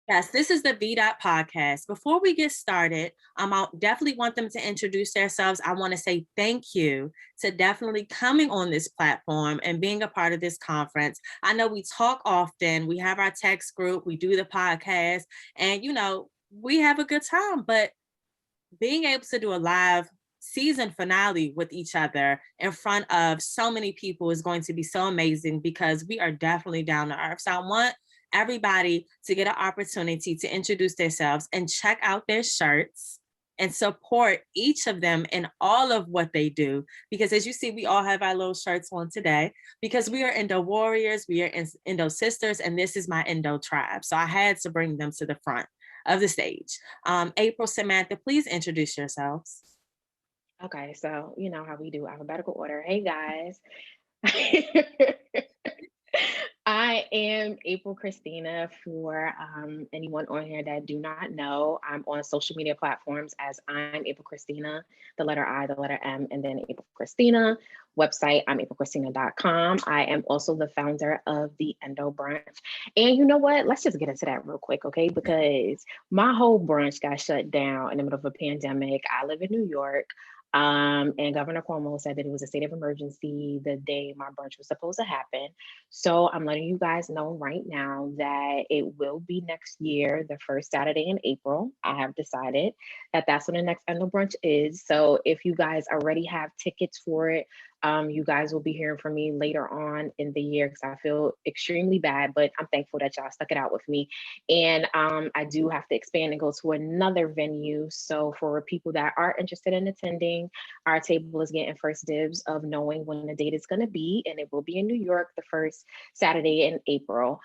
Yes, this is the V Dot podcast. Before we get started, I definitely want them to introduce themselves. I want to say thank you to definitely coming on this platform and being a part of this conference. I know we talk often, we have our text group, we do the podcast, and we have a good time, but being able to do a live season finale with each other in front of so many people is going to be so amazing because we are definitely down to earth. So I want everybody to get an opportunity to introduce themselves and check out their shirts and support each of them in all of what they do. Because as you see, we all have our little shirts on today because we are Endo warriors, we are Endo sisters, and this is my Endo tribe. So I had to bring them to the front of the stage. April, Samantha, please introduce yourselves. Okay, so you know how we do alphabetical order. Hey guys. I am April Christina. For anyone on here that do not know, I'm on social media platforms as I'm April Christina, the letter I, the letter M, and then April Christina. Website, I'm aprilchristina.com. I am also the founder of the Endo Brunch. And you know what? Let's just get into that real quick, okay? Because my whole brunch got shut down in the middle of a pandemic. I live in New York. And Governor Cuomo said that it was a state of emergency the day my brunch was supposed to happen. So I'm letting you guys know right now that it will be next year, the first Saturday in April. I have decided that that's when the next Endo Brunch is. So if you guys already have tickets for it, you guys will be hearing from me later on in the year because I feel extremely bad, but I'm thankful that y'all stuck it out with me. And I do have to expand and go to another venue. So for people that are interested in attending, our table is getting first dibs of knowing when the date is going to be, and it will be in New York the first Saturday in April.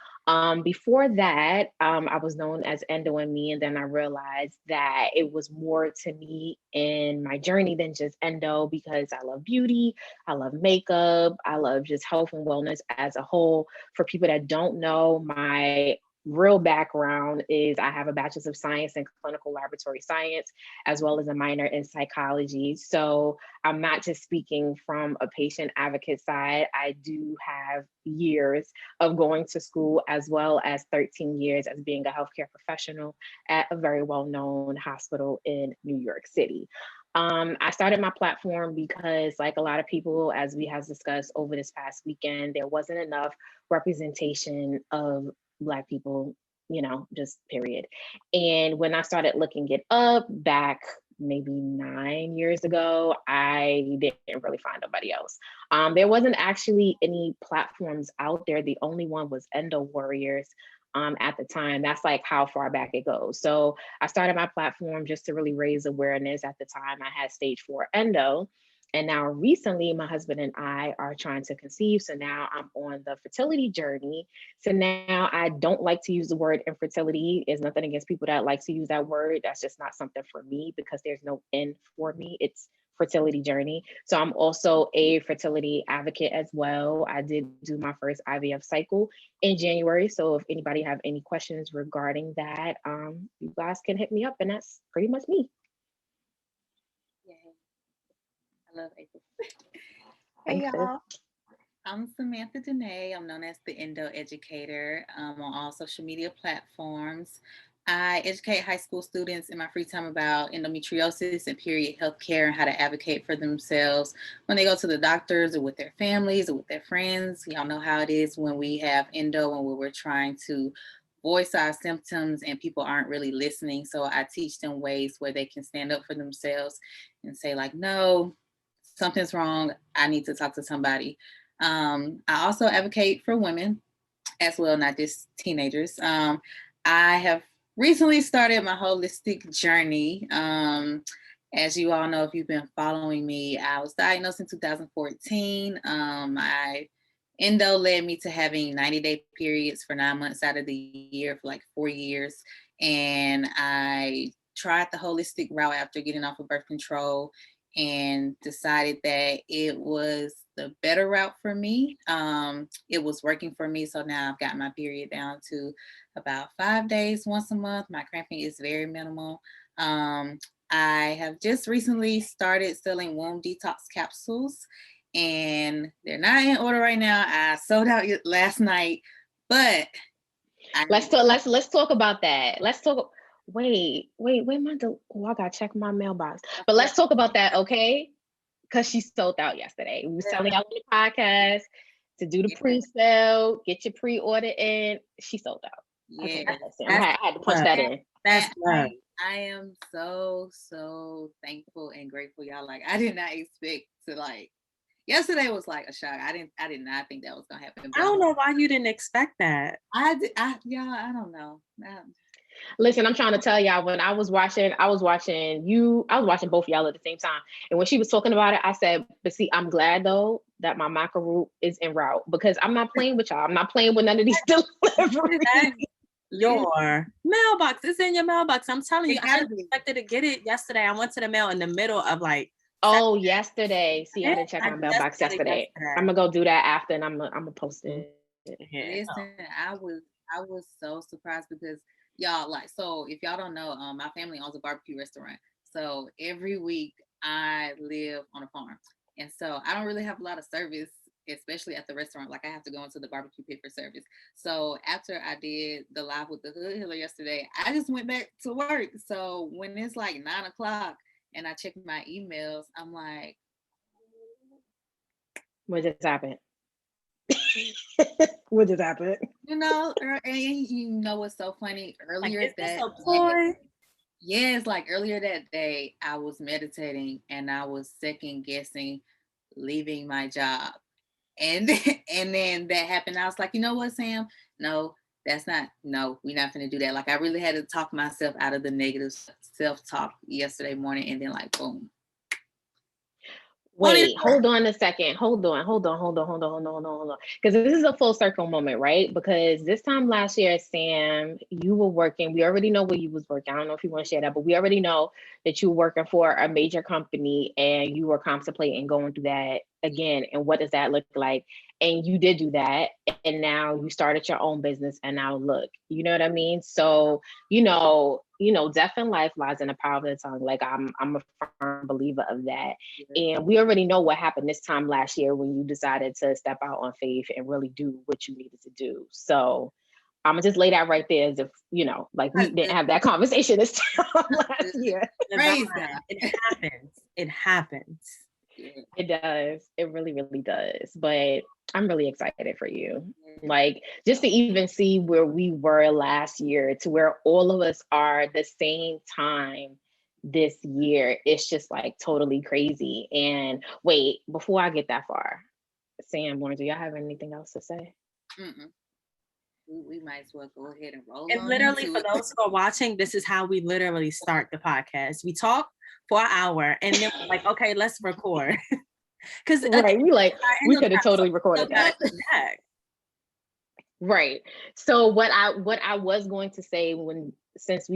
Before that, I was known as Endo and Me, and then I realized that it was more to me in my journey than just Endo because I love beauty, I love makeup, I love just health and wellness as a whole. For people that don't know, my real background is I have a bachelor's of science in clinical laboratory science, as well as a minor in psychology. So I'm not just speaking from a patient advocate side. I do have years of going to school, as well as 13 years as being a healthcare professional at a very well-known hospital in New York City. I started my platform because, like a lot of people, as we have discussed over this past weekend, there wasn't enough representation of Black people, just period. And when I started looking it up back maybe 9 years ago, I didn't really find nobody else. There wasn't actually any platforms out there. The only one was Endo Warriors at the time. That's like how far back it goes. So I started my platform just to really raise awareness. At the time, I had stage 4 endo. And now recently, my husband and I are trying to conceive. So now I'm on the fertility journey. So now I don't like to use the word infertility. There's nothing against people that like to use that word. That's just not something for me because there's no N for me. It's fertility journey. So I'm also a fertility advocate as well. I did do my first IVF cycle in January. So if anybody have any questions regarding that, you guys can hit me up, and that's pretty much me. Yay. I love April. Hey, Thanks, sis. y'all. I'm Samantha Dene. I'm known as the Endo Educator on all social media platforms. I educate high school students in my free time about endometriosis and period health care and how to advocate for themselves when they go to the doctors or with their families or with their friends. Y'all know how it is when we have endo and when we're trying to voice our symptoms and people aren't really listening. So I teach them ways where they can stand up for themselves and say like, no, something's wrong. I need to talk to somebody. I also advocate for women as well, not just teenagers. I have recently started my holistic journey. As you all know, if you've been following me, I was diagnosed in 2014. I endo led me to having 90-day periods for 9 months out of the year for like 4 years. And I tried the holistic route after getting off of birth control and decided that it was the better route for me. It was working for me. So now I've got my period down to about 5 days once a month. My cramping is very minimal. I have just recently started selling womb detox capsules, and they're not in order right now. I sold out last night, but Let's talk about that. Let's talk. Wait, where my I gotta check my mailbox. But let's talk about that, okay? Because she sold out yesterday. We was telling y'all on the podcast to do the pre-sale, get your pre-order in. She sold out. Yeah, okay, I had to push that in. That's right. I am so thankful and grateful, y'all. Like, I did not expect to, like, yesterday was like a shock. I did not think that was gonna happen. I don't know why you didn't expect that. I don't know. Listen, I'm trying to tell y'all, when I was watching both y'all at the same time. And when she was talking about it, I said, but see, I'm glad though that my macaroon is en route, because I'm not playing with y'all. I'm not playing with none of these deliveries. Your mailbox is in your mailbox. I'm telling you, I expected to get it yesterday. I went to the mail in the middle of like. Oh, yesterday. See, I didn't check my mailbox yesterday. I'm gonna go do that after, and I'm gonna post it. Listen, I was so surprised because y'all, like, so if y'all don't know, my family owns a barbecue restaurant. So every week I live on a farm, and so I don't really have a lot of service, especially at the restaurant. Like, I have to go into the barbecue pit for service. So after I did the live with the Hood Healer yesterday, I just went back to work. So when it's like 9:00 and I check my emails, I'm like, what just happened? What just happened? You know, and you know what's so funny? Earlier like, earlier that day, I was meditating and I was second guessing leaving my job. And then that happened. I was like, you know what, Sam? No, we're not gonna do that. Like, I really had to talk myself out of the negative self-talk yesterday morning, and then like, boom. Wait, hold on a second. Hold on. Because this is a full circle moment, right? Because this time last year, Sam, you were working. We already know where you was working. I don't know if you want to share that, but we already know that you were working for a major company and you were contemplating going through that again. And what does that look like? And you did do that. And now you started your own business. And now look, you know what I mean? So, death in life lies in the power of the tongue. Like, I'm a firm believer of that. And we already know what happened this time last year when you decided to step out on faith and really do what you needed to do. So I'm gonna just lay that right there, as if, like, we didn't have that conversation this time last year. It happens. It does. It really, really does. But I'm really excited for you. Like, just to even see where we were last year to where all of us are the same time this year, it's just like totally crazy. And wait, before I get that far, Sam, Lauren, do y'all have anything else to say? We might as well go ahead and roll. And literally, for those who are watching, this is how we literally start the podcast. We talk for an hour and then we're like, okay, let's record. Because we could have totally recorded that. Right. So what I was going to say since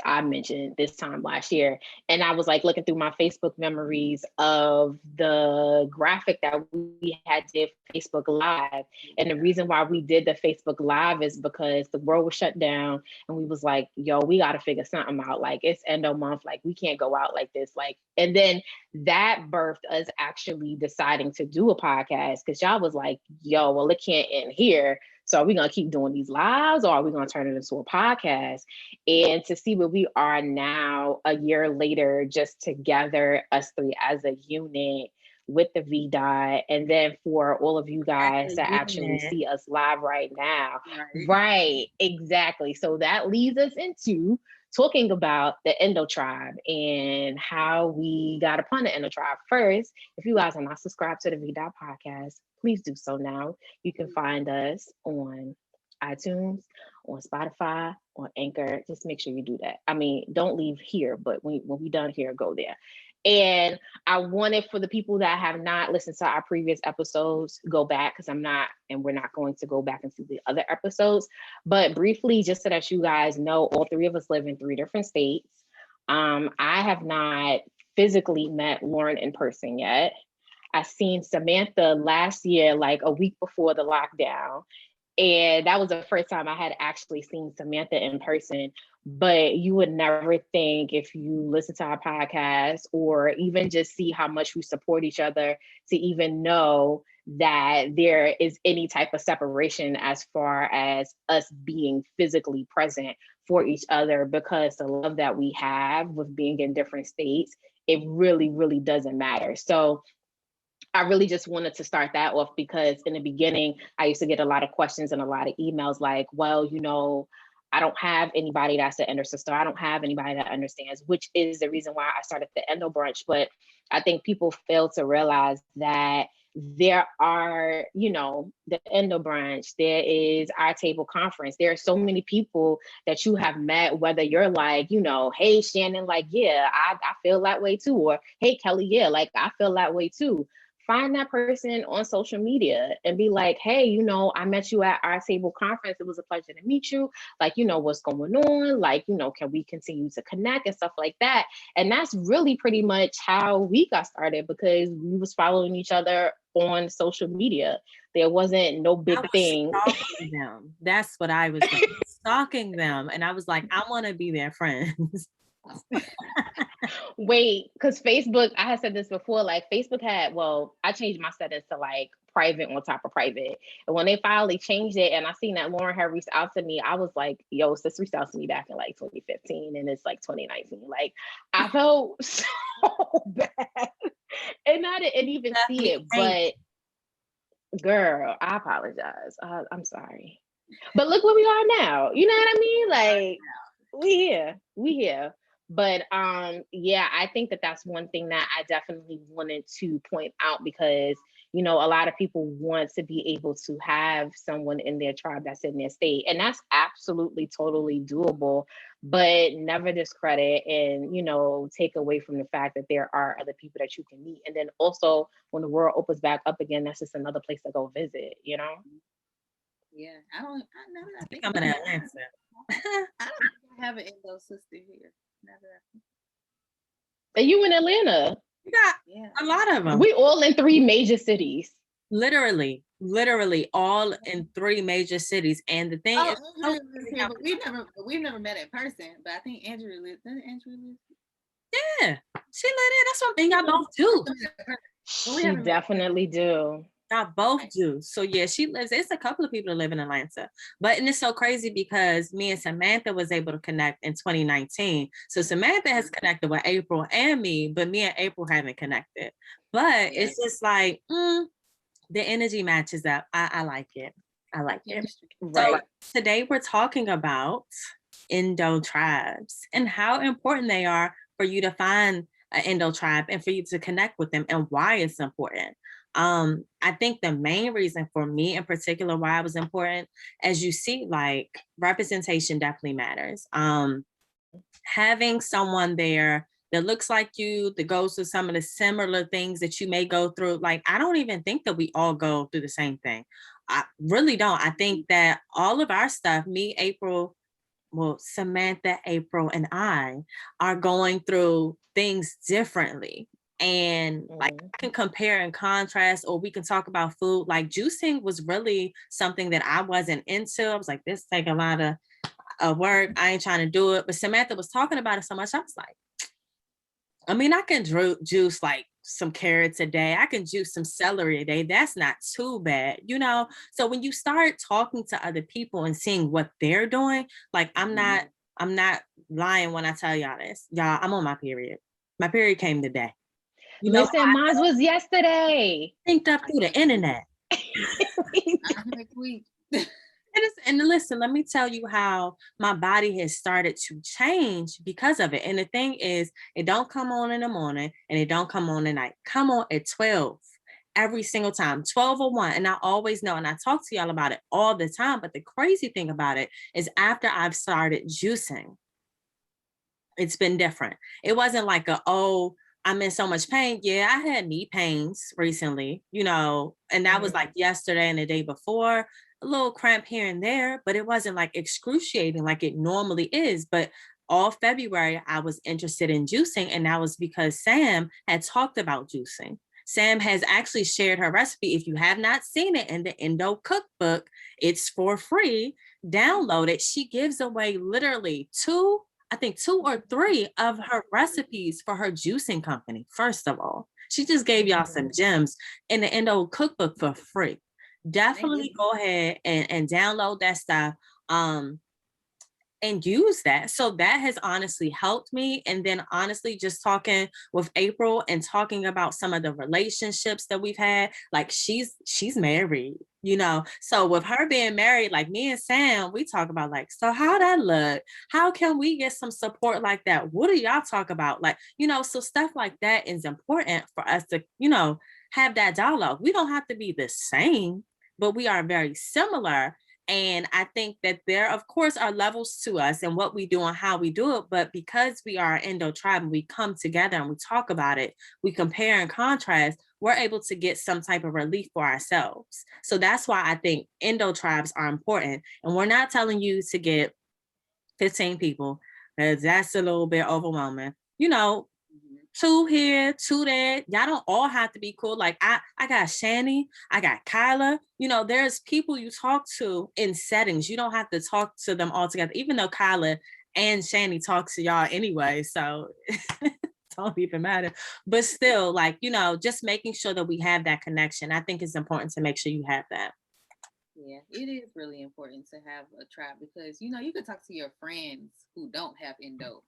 I mentioned this time last year, and I was like looking through my Facebook memories of the graphic that we had did Facebook Live. And the reason why we did the Facebook Live is because the world was shut down and we was like, yo, we got to figure something out. Like, it's endo month. Like, we can't go out like this. Like, and then that birthed us actually deciding to do a podcast, because y'all was like, yo, well, it can't end here. So are we going to keep doing these lives, or are we going to turn it into a podcast? And to see where we are now, a year later, just together, us three as a unit with the VDOT, and then for all of you guys to actually see us live right now. Right, exactly. So that leads us into talking about the Endo Tribe and how we got upon the Endo Tribe. First, if you guys are not subscribed to the VDOT podcast, please do so now. You can find us on iTunes, on Spotify, on Anchor. Just make sure you do that. I mean, don't leave here, but when we done here, go there. And I wanted for the people that have not listened to our previous episodes, go back, because we're not going to go back into the other episodes. But briefly, just so that you guys know, all three of us live in 3 different states. I have not physically met Lauren in person yet. I seen Samantha last year, like a week before the lockdown. And that was the first time I had actually seen Samantha in person. But you would never think, if you listen to our podcast or even just see how much we support each other, to even know that there is any type of separation as far as us being physically present for each other, because the love that we have with being in different states, it really, really doesn't matter. So I really just wanted to start that off, because in the beginning, I used to get a lot of questions and a lot of emails like, well, I don't have anybody that's an endo sister. I don't have anybody that understands, which is the reason why I started the Endo Brunch. But I think people fail to realize that there are, the Endo Brunch, there is our table conference. There are so many people that you have met, whether you're like, hey, Shannon, like, yeah, I feel that way too. Or, hey, Kelly, yeah, like, I feel that way too. Find that person on social media and be like, hey, I met you at our table conference. It was a pleasure to meet you. Like, what's going on? Like, can we continue to connect and stuff like that? And that's really pretty much how we got started, because we was following each other on social media. There wasn't no big thing. Stalking them. That's what I was doing. Stalking them. And I was like, I want to be their friends. Wait, because Facebook, I had said this before, like Facebook I changed my settings to like private on top of private. And when they finally changed it and I seen that Lauren had reached out to me, I was like, yo, sis reached out to me back in like 2015 and it's like 2019. Like, I felt so bad. And I didn't even see it, but girl, I apologize. I'm sorry. But look where we are now. You know what I mean? Like, we here. But yeah, I think that that's one thing that I definitely wanted to point out, because a lot of people want to be able to have someone in their tribe that's in their state, and that's absolutely totally doable, but never discredit and take away from the fact that there are other people that you can meet. And then also when the world opens back up again, that's just another place to go visit. Yeah, I think I'm in Atlanta. I don't think I have an Endo sister here. Are you in Atlanta? You got a lot of them. We all in 3 major cities. Literally all in 3 major cities. And the thing is, here, but we've never met in person. But I think Andrew lives. Doesn't Andrew live? Yeah, she live there. That's something y'all both do. She definitely do. Y'all both do. So yeah, she lives. It's a couple of people that live in Atlanta, and it's so crazy because me and Samantha was able to connect in 2019. So Samantha has connected with April and me, but me and April haven't connected. But it's just like the energy matches up. I like it. I like it. Right. So today we're talking about Endo tribes and how important they are for you to find an Endo tribe and for you to connect with them and why it's important. I think the main reason for me in particular why it was important, as you see, like representation definitely matters. Having someone there that looks like you, that goes through some of the similar things that you may go through. Like, I don't even think that we all go through the same thing. I really don't. I think that all of our stuff, me, April, Samantha, April, and I are going through things differently. And like I can compare and contrast, or we can talk about food. Like juicing was really something that I wasn't into. I was like, this take a lot of work. I ain't trying to do it. But Samantha was talking about it so much. I was like, I mean, I can juice like some carrots a day. I can juice some celery a day. That's not too bad, So when you start talking to other people and seeing what they're doing, like I'm not lying when I tell y'all this. Y'all, I'm on my period. My period came today. Listen, mine was yesterday. Synced up through the internet. And listen, let me tell you how my body has started to change because of it. And the thing is, it don't come on in the morning and it don't come on at night. Come on at 12 every single time, 12 or 1. And I always know, and I talk to y'all about it all the time. But the crazy thing about it is after I've started juicing, it's been different. It wasn't like I'm in so much pain. Yeah, I had knee pains recently, and that was like yesterday and the day before, a little cramp here and there, but it wasn't like excruciating like it normally is. But all February, I was interested in juicing, and that was because Sam had talked about juicing. Sam has actually shared her recipe. If you have not seen it in the Endo cookbook, it's for free. Download it. She gives away literally 2 or 3 of her recipes for her juicing company. First of all, She just gave y'all some gems in the Endo cookbook for free. Definitely go ahead and download that stuff. And use that. So that has honestly helped me. And then honestly, just talking with April and talking about some of the relationships that we've had, like she's married, you know. So with her being married, like me and Sam, we talk about like, so how that look? How can we get some support like that? What do y'all talk about? Like, you know, so stuff like that is important for us to, you know, have that dialogue. We don't have to be the same, but we are very similar. And I think that there, of course, are levels to us and what we do and how we do it. But because we are an Endo tribe and we come together and we talk about it, we compare and contrast, we're able to get some type of relief for ourselves. So that's why I think Endo tribes are important. And we're not telling you to get 15 people, because that's a little bit overwhelming. You know, 2 here, 2 there. Y'all don't all have to be cool. Like I got Shani, I got Kyla. You know, there's people you talk to in settings. You don't have to talk to them all together, even though Kyla and Shani talk to y'all anyway. So it don't even matter. But still, like, you know, just making sure that we have that connection. I think it's important to make sure you have that. Yeah, it is really important to have a tribe because, you know, you can talk to your friends who don't have Endo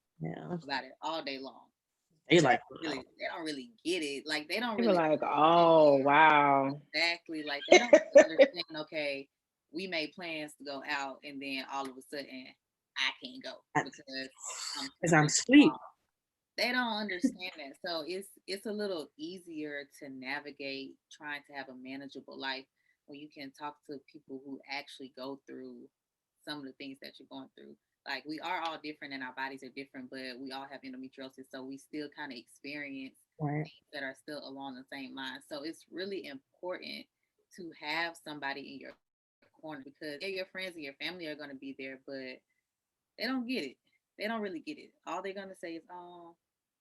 about it all day long. They like really, they don't really get it. Like they don't They really were like, oh wow. Exactly. Like they don't understand, okay, we made plans to go out and then all of a sudden I can't go because I'm asleep. They don't understand that. So it's a little easier to navigate trying to have a manageable life when you can talk to people who actually go through some of the things that you're going through. Like we are all different and our bodies are different, but we all have endometriosis. So we still kind of experience things that are still along the same line. So it's really important to have somebody in your corner because your friends and your family are going to be there, but they don't get it. They don't really get it. All they're going to say is, oh,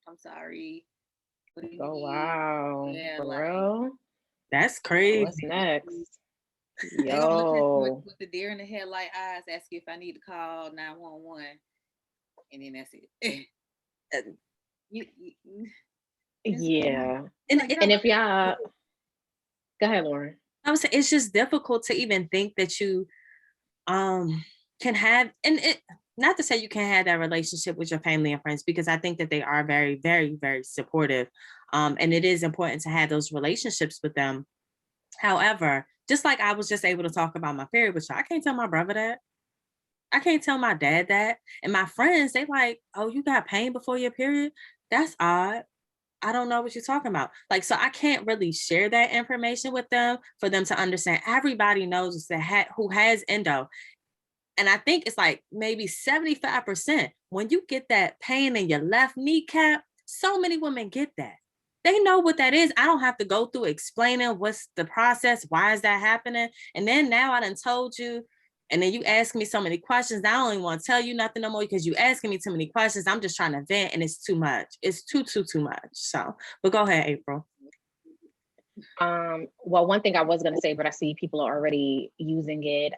I'm sorry. What do you Oh need? wow. Yeah, For like real? That's crazy. What's next? They gonna look at Yo. with the deer in the headlight eyes, ask you if I need to call 911, and then that's it. Yeah. And if y'all go ahead, Lauren. I would say it's just difficult to even think that you can have, and it, not to say you can't have that relationship with your family and friends, because I think that they are very, very, very supportive. And it is important to have those relationships with them. However, just like I was just able to talk about my period with you, I can't tell my brother that. I can't tell my dad that. And my friends, they like, oh, you got pain before your period? That's odd. I don't know what you're talking about. Like, so I can't really share that information with them for them to understand. Everybody knows that who has endo. And I think it's like maybe 75%. When you get that pain in your left kneecap, so many women get that. They know what that is. I don't have to go through explaining what's the process, why is that happening? And then now I done told you, and then you ask me so many questions. I don't even want to tell you nothing no more because you asking me too many questions. I'm just trying to vent and it's too much. It's too much. So, but go ahead, April. Well, one thing I was going to say, but I see people are already using it.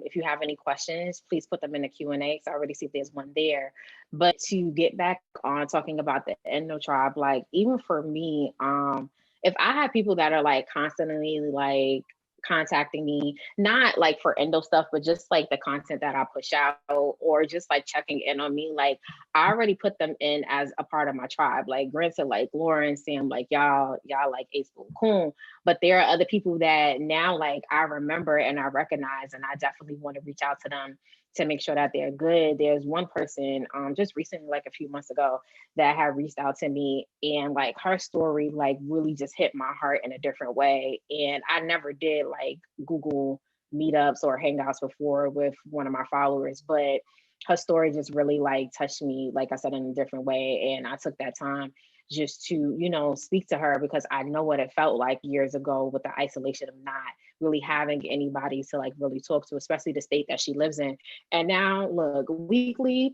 If you have any questions, please put them in the Q&A because I already see there's one there. But to get back on talking about the Endo tribe, like even for me, if I have people that are like constantly like contacting me, not like for endo stuff, but just like the content that I push out or just like checking in on me, like I already put them in as a part of my tribe. Like granted, like Lauren, Sam, like y'all like Ace Boom Coon, but there are other people that now like I remember and I recognize, and I definitely want to reach out to them to make sure that they're good. There's one person just recently, like a few months ago, that had reached out to me, and like her story like really just hit my heart in a different way. And I never did like Google meetups or hangouts before with one of my followers, but her story just really like touched me, like I said, in a different way. And I took that time just to, you know, speak to her because I know what it felt like years ago with the isolation of not really having anybody to like really talk to, especially the state that she lives in. And now look, weekly,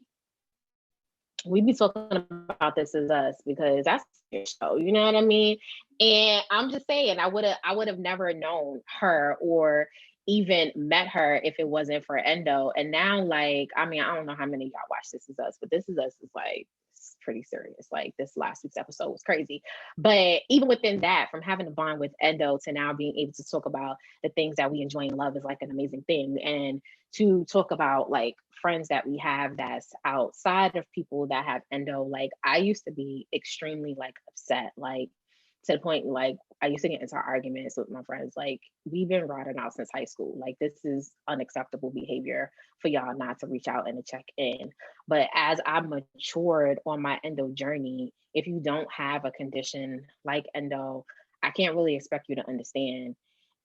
we be talking about This Is Us because that's your show, you know what I mean? And I'm just saying, I would have never known her or even met her if it wasn't for Endo. And now, like, I mean, I don't know how many of y'all watch This Is Us, but This Is Us is like, it's pretty serious. Like, this last week's episode was crazy. But even within that, from having a bond with Endo to now being able to talk about the things that we enjoy and love is like an amazing thing. And to talk about like friends that we have that's outside of people that have Endo, like I used to be extremely like upset, like to the point like I used to get into arguments with my friends. Like, we've been rotting out since high school. Like, this is unacceptable behavior for y'all not to reach out and to check in. But as I matured on my endo journey, if you don't have a condition like endo, I can't really expect you to understand.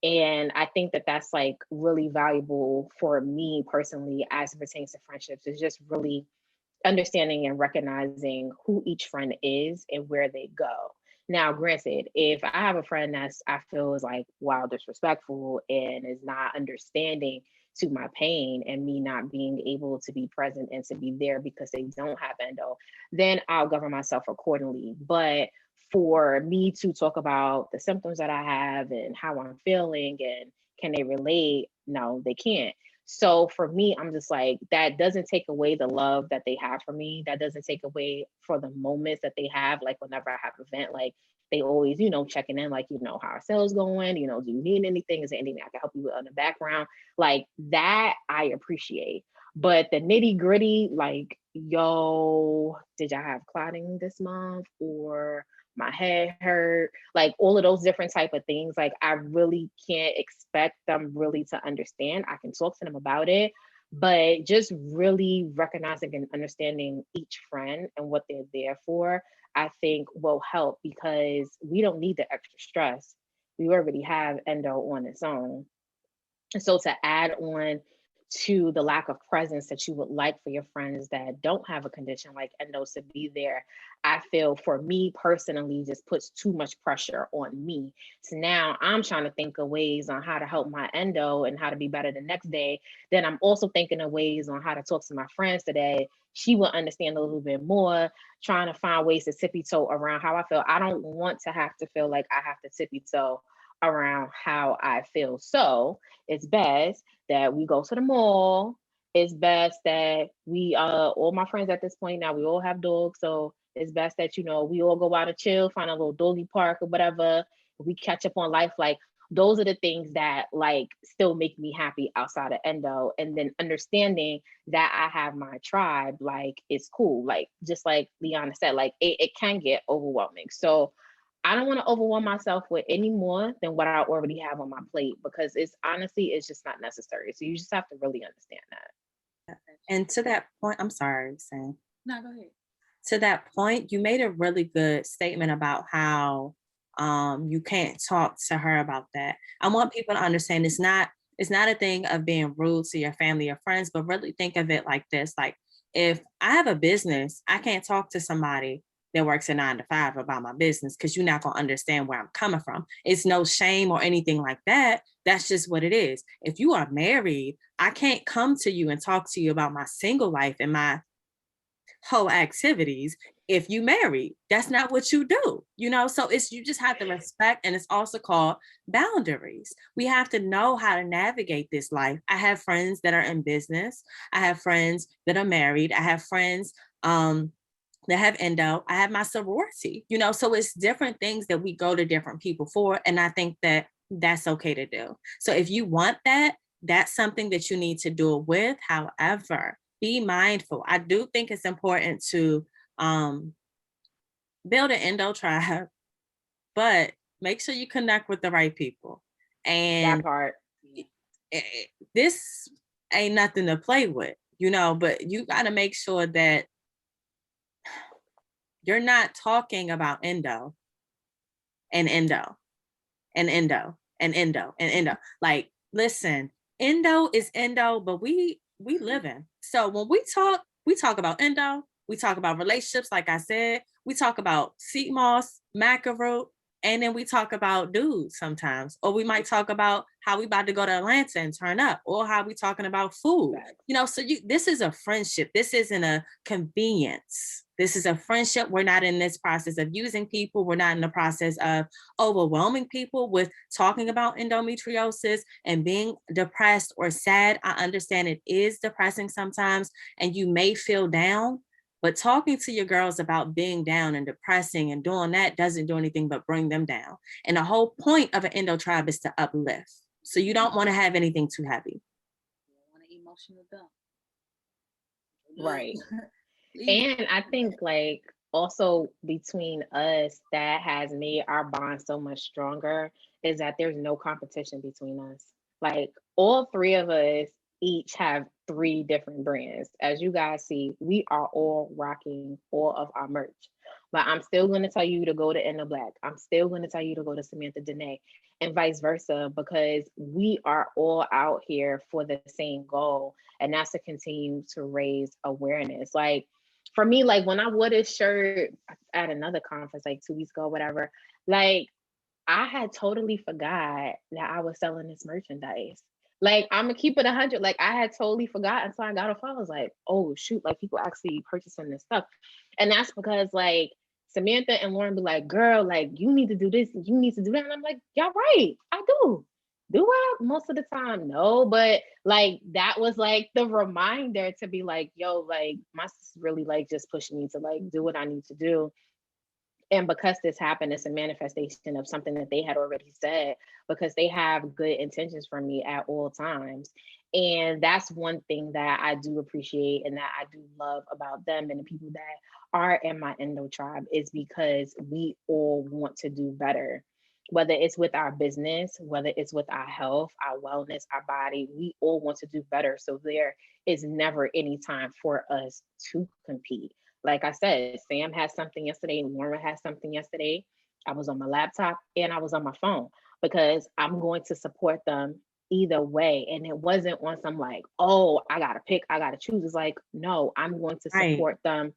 And I think that that's like really valuable for me personally as it pertains to friendships, is just really understanding and recognizing who each friend is and where they go. Now, granted, if I have a friend that's I feel is like wild disrespectful and is not understanding to my pain and me not being able to be present and to be there because they don't have endo, then I'll govern myself accordingly. But for me to talk about the symptoms that I have and how I'm feeling and can they relate? No, they can't. So for me, I'm just like, that doesn't take away the love that they have for me. That doesn't take away for the moments that they have. Like whenever I have an event, like they always, checking in, like, how our sales going, do you need anything? Is there anything I can help you with on the background? Like that I appreciate. But the nitty gritty, like, yo, did y'all have clotting this month? Or my head hurt, like all of those different type of things. Like I really can't expect them really to understand. I can talk to them about it, but just really recognizing and understanding each friend and what they're there for, I think will help, because we don't need the extra stress. We already have endo on its own. And so to add on to the lack of presence that you would like for your friends that don't have a condition like endo to be there, I feel for me personally just puts too much pressure on me. So now I'm trying to think of ways on how to help my endo and how to be better the next day. Then I'm also thinking of ways on how to talk to my friends today. She will understand a little bit more, trying to find ways to tippy toe around how I feel. I don't want to have to feel like I have to tippy toe around how I feel. So it's best that we go to the mall. It's best that we all my friends at this point now, we all have dogs. So it's best that we all go out and chill, find a little doggy park or whatever. We catch up on life. Like those are the things that like still make me happy outside of endo. And then understanding that I have my tribe, like it's cool. Like just like Leona said, like it can get overwhelming. So I don't want to overwhelm myself with any more than what I already have on my plate, because it's just not necessary. So you just have to really understand that. And to that point, I'm sorry, Sam. No, go ahead. To that point, you made a really good statement about how you can't talk to her about that. I want people to understand it's not a thing of being rude to your family or friends, but really think of it like this. Like if I have a business, I can't talk to somebody that works a 9 to 5 about my business, because you're not going to understand where I'm coming from. It's no shame or anything like that. That's just what it is. If you are married, I can't come to you and talk to you about my single life and my whole activities. If you married, that's not what you do, so you just have to respect. And it's also called boundaries. We have to know how to navigate this life. I have friends that are in business. I have friends that are married. I have friends that have endo. I have my sorority, so it's different things that we go to different people for. And I think that that's okay to do. So if you want that, that's something that you need to do it with. However, be mindful. I do think it's important to build an endo tribe, but make sure you connect with the right people. And that part. This ain't nothing to play with, but you got to make sure that you're not talking about endo and endo and endo and endo and endo. Like, listen, endo is endo, but we living. So when we talk about endo, we talk about relationships, like I said, we talk about seat moss, maca root, and then we talk about dudes sometimes, or we might talk about how we about to go to Atlanta and turn up, or how we talking about food. Right. You know, so this is a friendship. This isn't a convenience. This is a friendship. We're not in this process of using people. We're not in the process of overwhelming people with talking about endometriosis and being depressed or sad. I understand it is depressing sometimes, and you may feel down, but talking to your girls about being down and depressing and doing that doesn't do anything but bring them down. And the whole point of an endo tribe is to uplift. So you don't want to have anything too heavy. You don't want an emotional dump. Right. And I think like also between us that has made our bond so much stronger is that there's no competition between us. Like all three of us each have three different brands. As you guys see, we are all rocking all of our merch. But I'm still going to tell you to go to Endo Black. I'm still going to tell you to go to Samantha Danae and vice versa, because we are all out here for the same goal. And that's to continue to raise awareness. Like for me, like when I wore this shirt at another conference like 2 weeks ago, whatever, like I had totally forgot that I was selling this merchandise. Like I'm gonna keep it 100. Like I had totally forgot until I got a phone. I was like, oh shoot, like people actually purchasing this stuff. And that's because like Samantha and Lauren be like, girl, like you need to do this, you need to do that. And I'm like, y'all right, I do. Do I? Most of the time, no. But like that was like the reminder to be like, yo, like my sister really like just pushing me to like do what I need to do. And because this happened, it's a manifestation of something that they had already said, because they have good intentions for me at all times. And that's one thing that I do appreciate and that I do love about them and the people that are in my endo tribe, is because we all want to do better. Whether it's with our business, whether it's with our health, our wellness, our body, we all want to do better. So there is never any time for us to compete. Like I said, Sam had something yesterday, Lauren had something yesterday. I was on my laptop and I was on my phone because I'm going to support them either way. And it wasn't on some like, oh, I gotta pick, I gotta choose. It's like, no, I'm going to Right. support them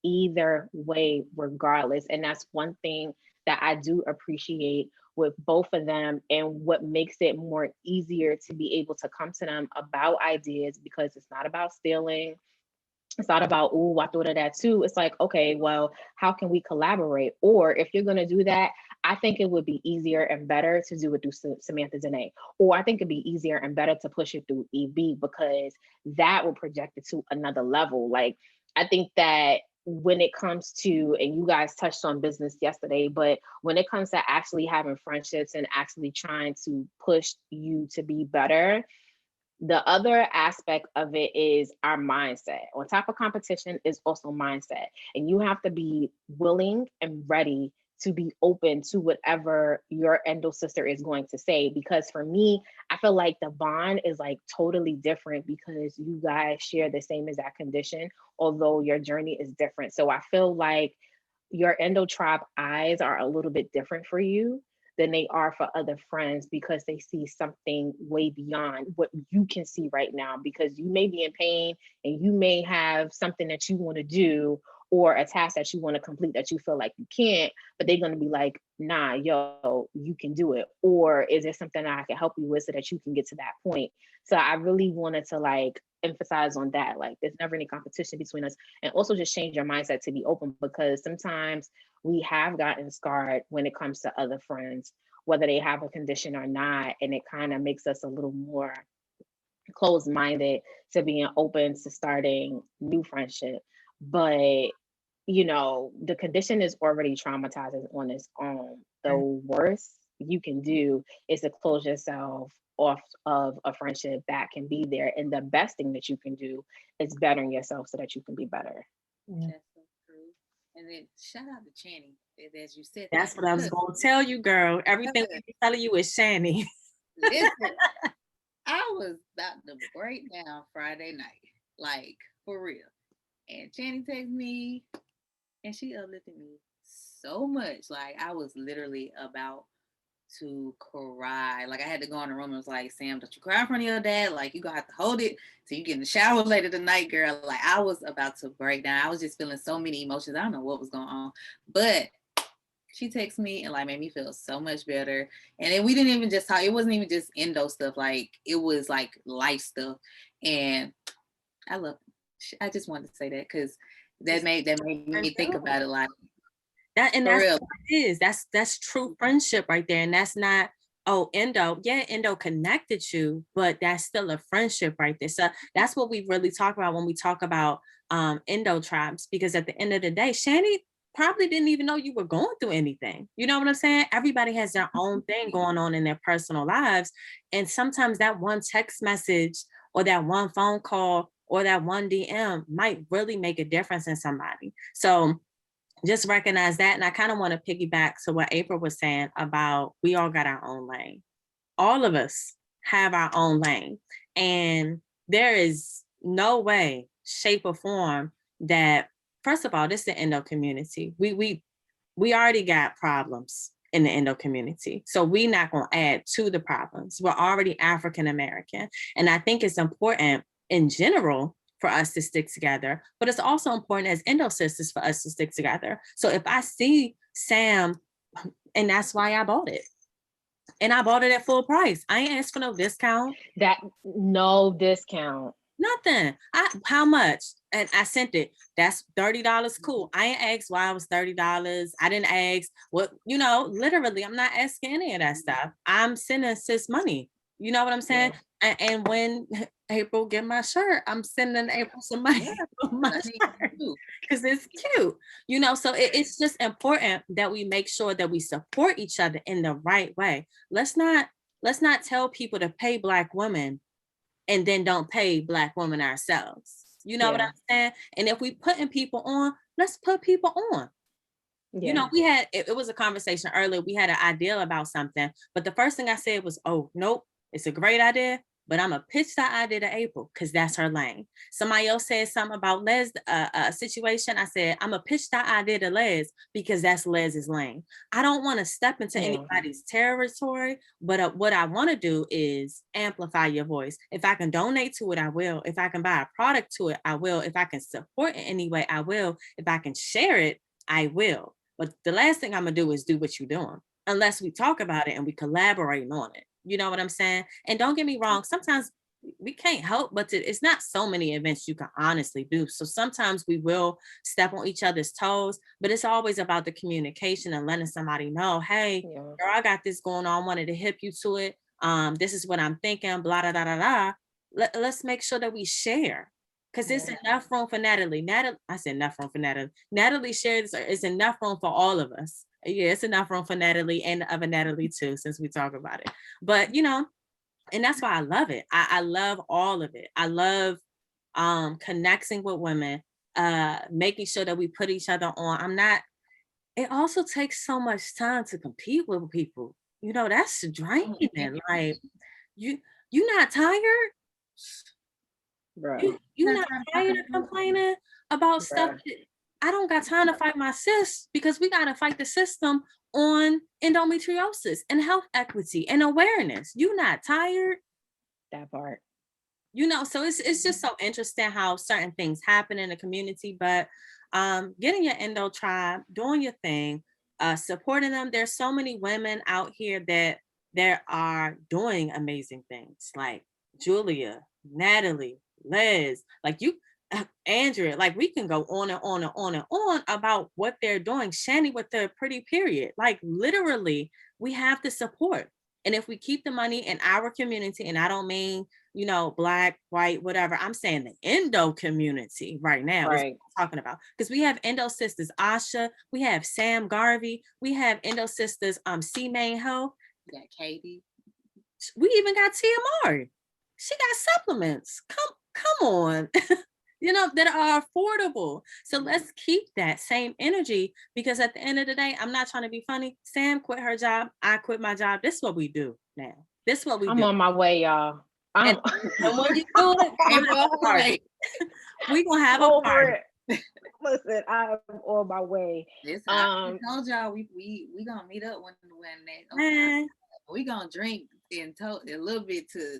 either way, regardless. And that's one thing that I do appreciate with both of them, and what makes it more easier to be able to come to them about ideas, because it's not about stealing. It's not about, oh, I thought of that too. It's like, okay, well, how can we collaborate? Or if you're going to do that, I think it would be easier and better to do it through Samantha Danae. Or I think it'd be easier and better to push it through EB, because that will project it to another level. Like, I think that when it comes to, and you guys touched on business yesterday, but when it comes to actually having friendships and actually trying to push you to be better, the other aspect of it is our mindset. On top of competition is also mindset. And you have to be willing and ready to be open to whatever your endo sister is going to say. Because for me, I feel like the bond is like totally different because you guys share the same exact condition, although your journey is different. So I feel like your endo tribe eyes are a little bit different for you than they are for other friends, because they see something way beyond what you can see right now, because you may be in pain and you may have something that you want to do or a task that you want to complete that you feel like you can't, but they're going to be like, nah, yo, you can do it. Or is there something that I can help you with so that you can get to that point? So I really wanted to like emphasize on that. Like there's never any competition between us, and also just change your mindset to be open, because sometimes we have gotten scarred when it comes to other friends, whether they have a condition or not. And it kind of makes us a little more closed-minded to being open to starting new friendship. But you know, the condition is already traumatizing on its own. The worst you can do is to close yourself off of a friendship that can be there. And the best thing that you can do is bettering yourself so that you can be better. Yeah. That's so true. And then shout out to Channing, as you said. That's what I was going to tell you, girl. Everything we be telling you is Shani. Listen, I was about to break down Friday night, like for real. And Channing texted me, and she uplifted me so much. Like I was literally about to cry. Like I had to go in the room and was like, Sam, don't you cry in front of your dad. Like you gonna have to hold it till you get in the shower later tonight, girl. Like I was about to break down. I was just feeling so many emotions. I don't know what was going on. But She texted me and like made me feel so much better. And then we didn't even just talk. It wasn't even just endo stuff. Like it was like life stuff. And I just wanted to say that because that made me think about it like that. And that's real. what it is. That's true friendship right there. And that's not, oh, endo. Yeah, endo connected you, but that's still a friendship right there. So that's what we really talk about when we talk about endo tribes, because at the end of the day, Shani probably didn't even know you were going through anything. You know what I'm saying? Everybody has their own thing going on in their personal lives. And sometimes that one text message or that one phone call or that one DM might really make a difference in somebody. So just recognize that. And I kind of want to piggyback to what April was saying about we all got our own lane. All of us have our own lane. And there is no way, shape, or form that, first of all, this is the endo community. We already got problems in the endo community. So we're not going to add to the problems. We're already African American. And I think it's important in general for us to stick together, but it's also important as endo sisters for us to stick together. So if I see Sam, and that's why I bought it. And I bought it at full price. I ain't asked for no discount. That no discount. Nothing. How much? And I sent it. That's $30. Cool. I ain't asked why it was $30. I didn't ask what, literally, I'm not asking any of that stuff. I'm sending sis money. You know what I'm saying? Yeah. And when April get my shirt, I'm sending April some money for my shirt because it's cute. So it's just important that we make sure that we support each other in the right way. Let's not tell people to pay Black women and then don't pay Black women ourselves. You know what I'm saying? And if we putting people on, let's put people on. Yeah. We had, it was a conversation earlier. We had an idea about something, but the first thing I said was, oh, nope, it's a great idea, but I'm going to pitch that idea to April because that's her lane. Somebody else said something about Les, a situation. I said, I'm going to pitch that idea to Les because that's Les's lane. I don't want to step into anybody's territory, but what I want to do is amplify your voice. If I can donate to it, I will. If I can buy a product to it, I will. If I can support in any way, I will. If I can share it, I will. But the last thing I'm going to do is do what you're doing, unless we talk about it and we collaborate on it. You know what I'm saying? And don't get me wrong, sometimes we can't help but it's not so many events you can honestly do. So sometimes we will step on each other's toes, but it's always about the communication and letting somebody know, hey, girl, I got this going on, wanted to hip you to it. This is what I'm thinking, blah, da, da, da, da. Let's make sure that we share. Because it's enough room for Natalie. I said enough room for Natalie. Natalie shares it's enough room for all of us. Yeah, it's enough room for Natalie and the other Natalie too, since we talk about it. But and that's why I love it. I love all of it. I love connecting with women, making sure that we put each other on. It also takes so much time to compete with people. That's draining. Like you're not tired. Bro. You're not tired of complaining about stuff that I don't got time to fight my sis because we got to fight the system on endometriosis and health equity and awareness. You not tired? That part. So it's just so interesting how certain things happen in the community, but getting your endo tribe, doing your thing, supporting them. There's so many women out here that there are doing amazing things like Julia, Natalie, Les, like you, Andrea, like we can go on and on and on and on about what they're doing. Shani with the pretty period, like literally we have to support. And if we keep the money in our community, and I don't mean, Black, white, whatever, I'm saying the endo community right now is what I'm talking about. Because we have endo sisters, Asha, we have Sam Garvey, we have endo sisters, C Main Health. We got Katie. We even got TMR. She got supplements. Come on. That are affordable. So let's keep that same energy because at the end of the day, I'm not trying to be funny. Sam quit her job. I quit my job. This is what we do now. This is what we do. I'm on my way, y'all. And when you do it, we're going to have a party. Listen, I'm on my way. I told y'all we going to meet up when we going to drink a little bit to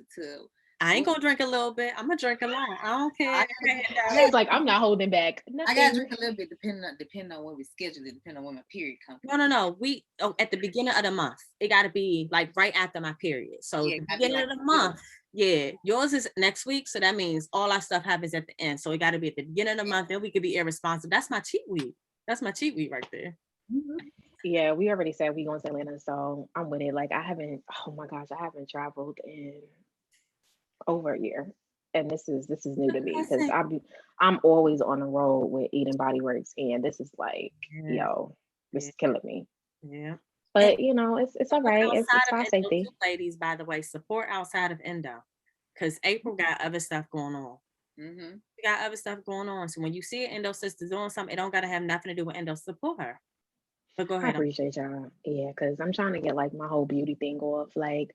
I ain't gonna drink a little bit. I'm gonna drink a lot. I don't care. She's like, I'm not holding back. I gotta drink a little bit depending on when we schedule it, depending on when my period comes. No. At the beginning of the month. It gotta be like right after my period. So the beginning of the month, yours is next week. So that means all our stuff happens at the end. So it gotta be at the beginning of the month. Then we could be irresponsible. That's my cheat week. That's my cheat week right there. Yeah, we already said we going to Atlanta, so I'm with it. Like I haven't traveled in over a year. And this is new to me because I'm always on the road with Eden Body Works, and this is like, this is killing me. Yeah. But it's all right. It's for safety. Ladies, by the way, support outside of Endo, because April got other stuff going on. We got other stuff going on. So when you see an Endo sister doing something, it don't gotta have nothing to do with Endo. Support her. But go ahead. I appreciate y'all. Yeah, because I'm trying to get like my whole beauty thing off. Like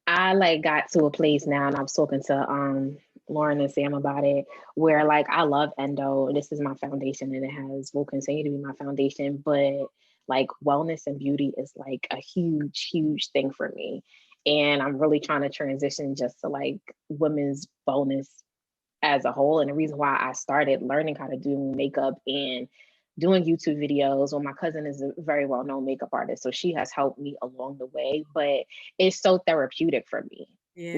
I like got to a place now, and I was talking to Lauren and Sam about it, where like I love Endo. This is my foundation, and it will continue to be my foundation. But like wellness and beauty is like a huge, huge thing for me. And I'm really trying to transition just to like women's wellness as a whole. And the reason why I started learning how to do makeup and doing YouTube videos, well, my cousin is a very well-known makeup artist, so she has helped me along the way, but it's so therapeutic for me.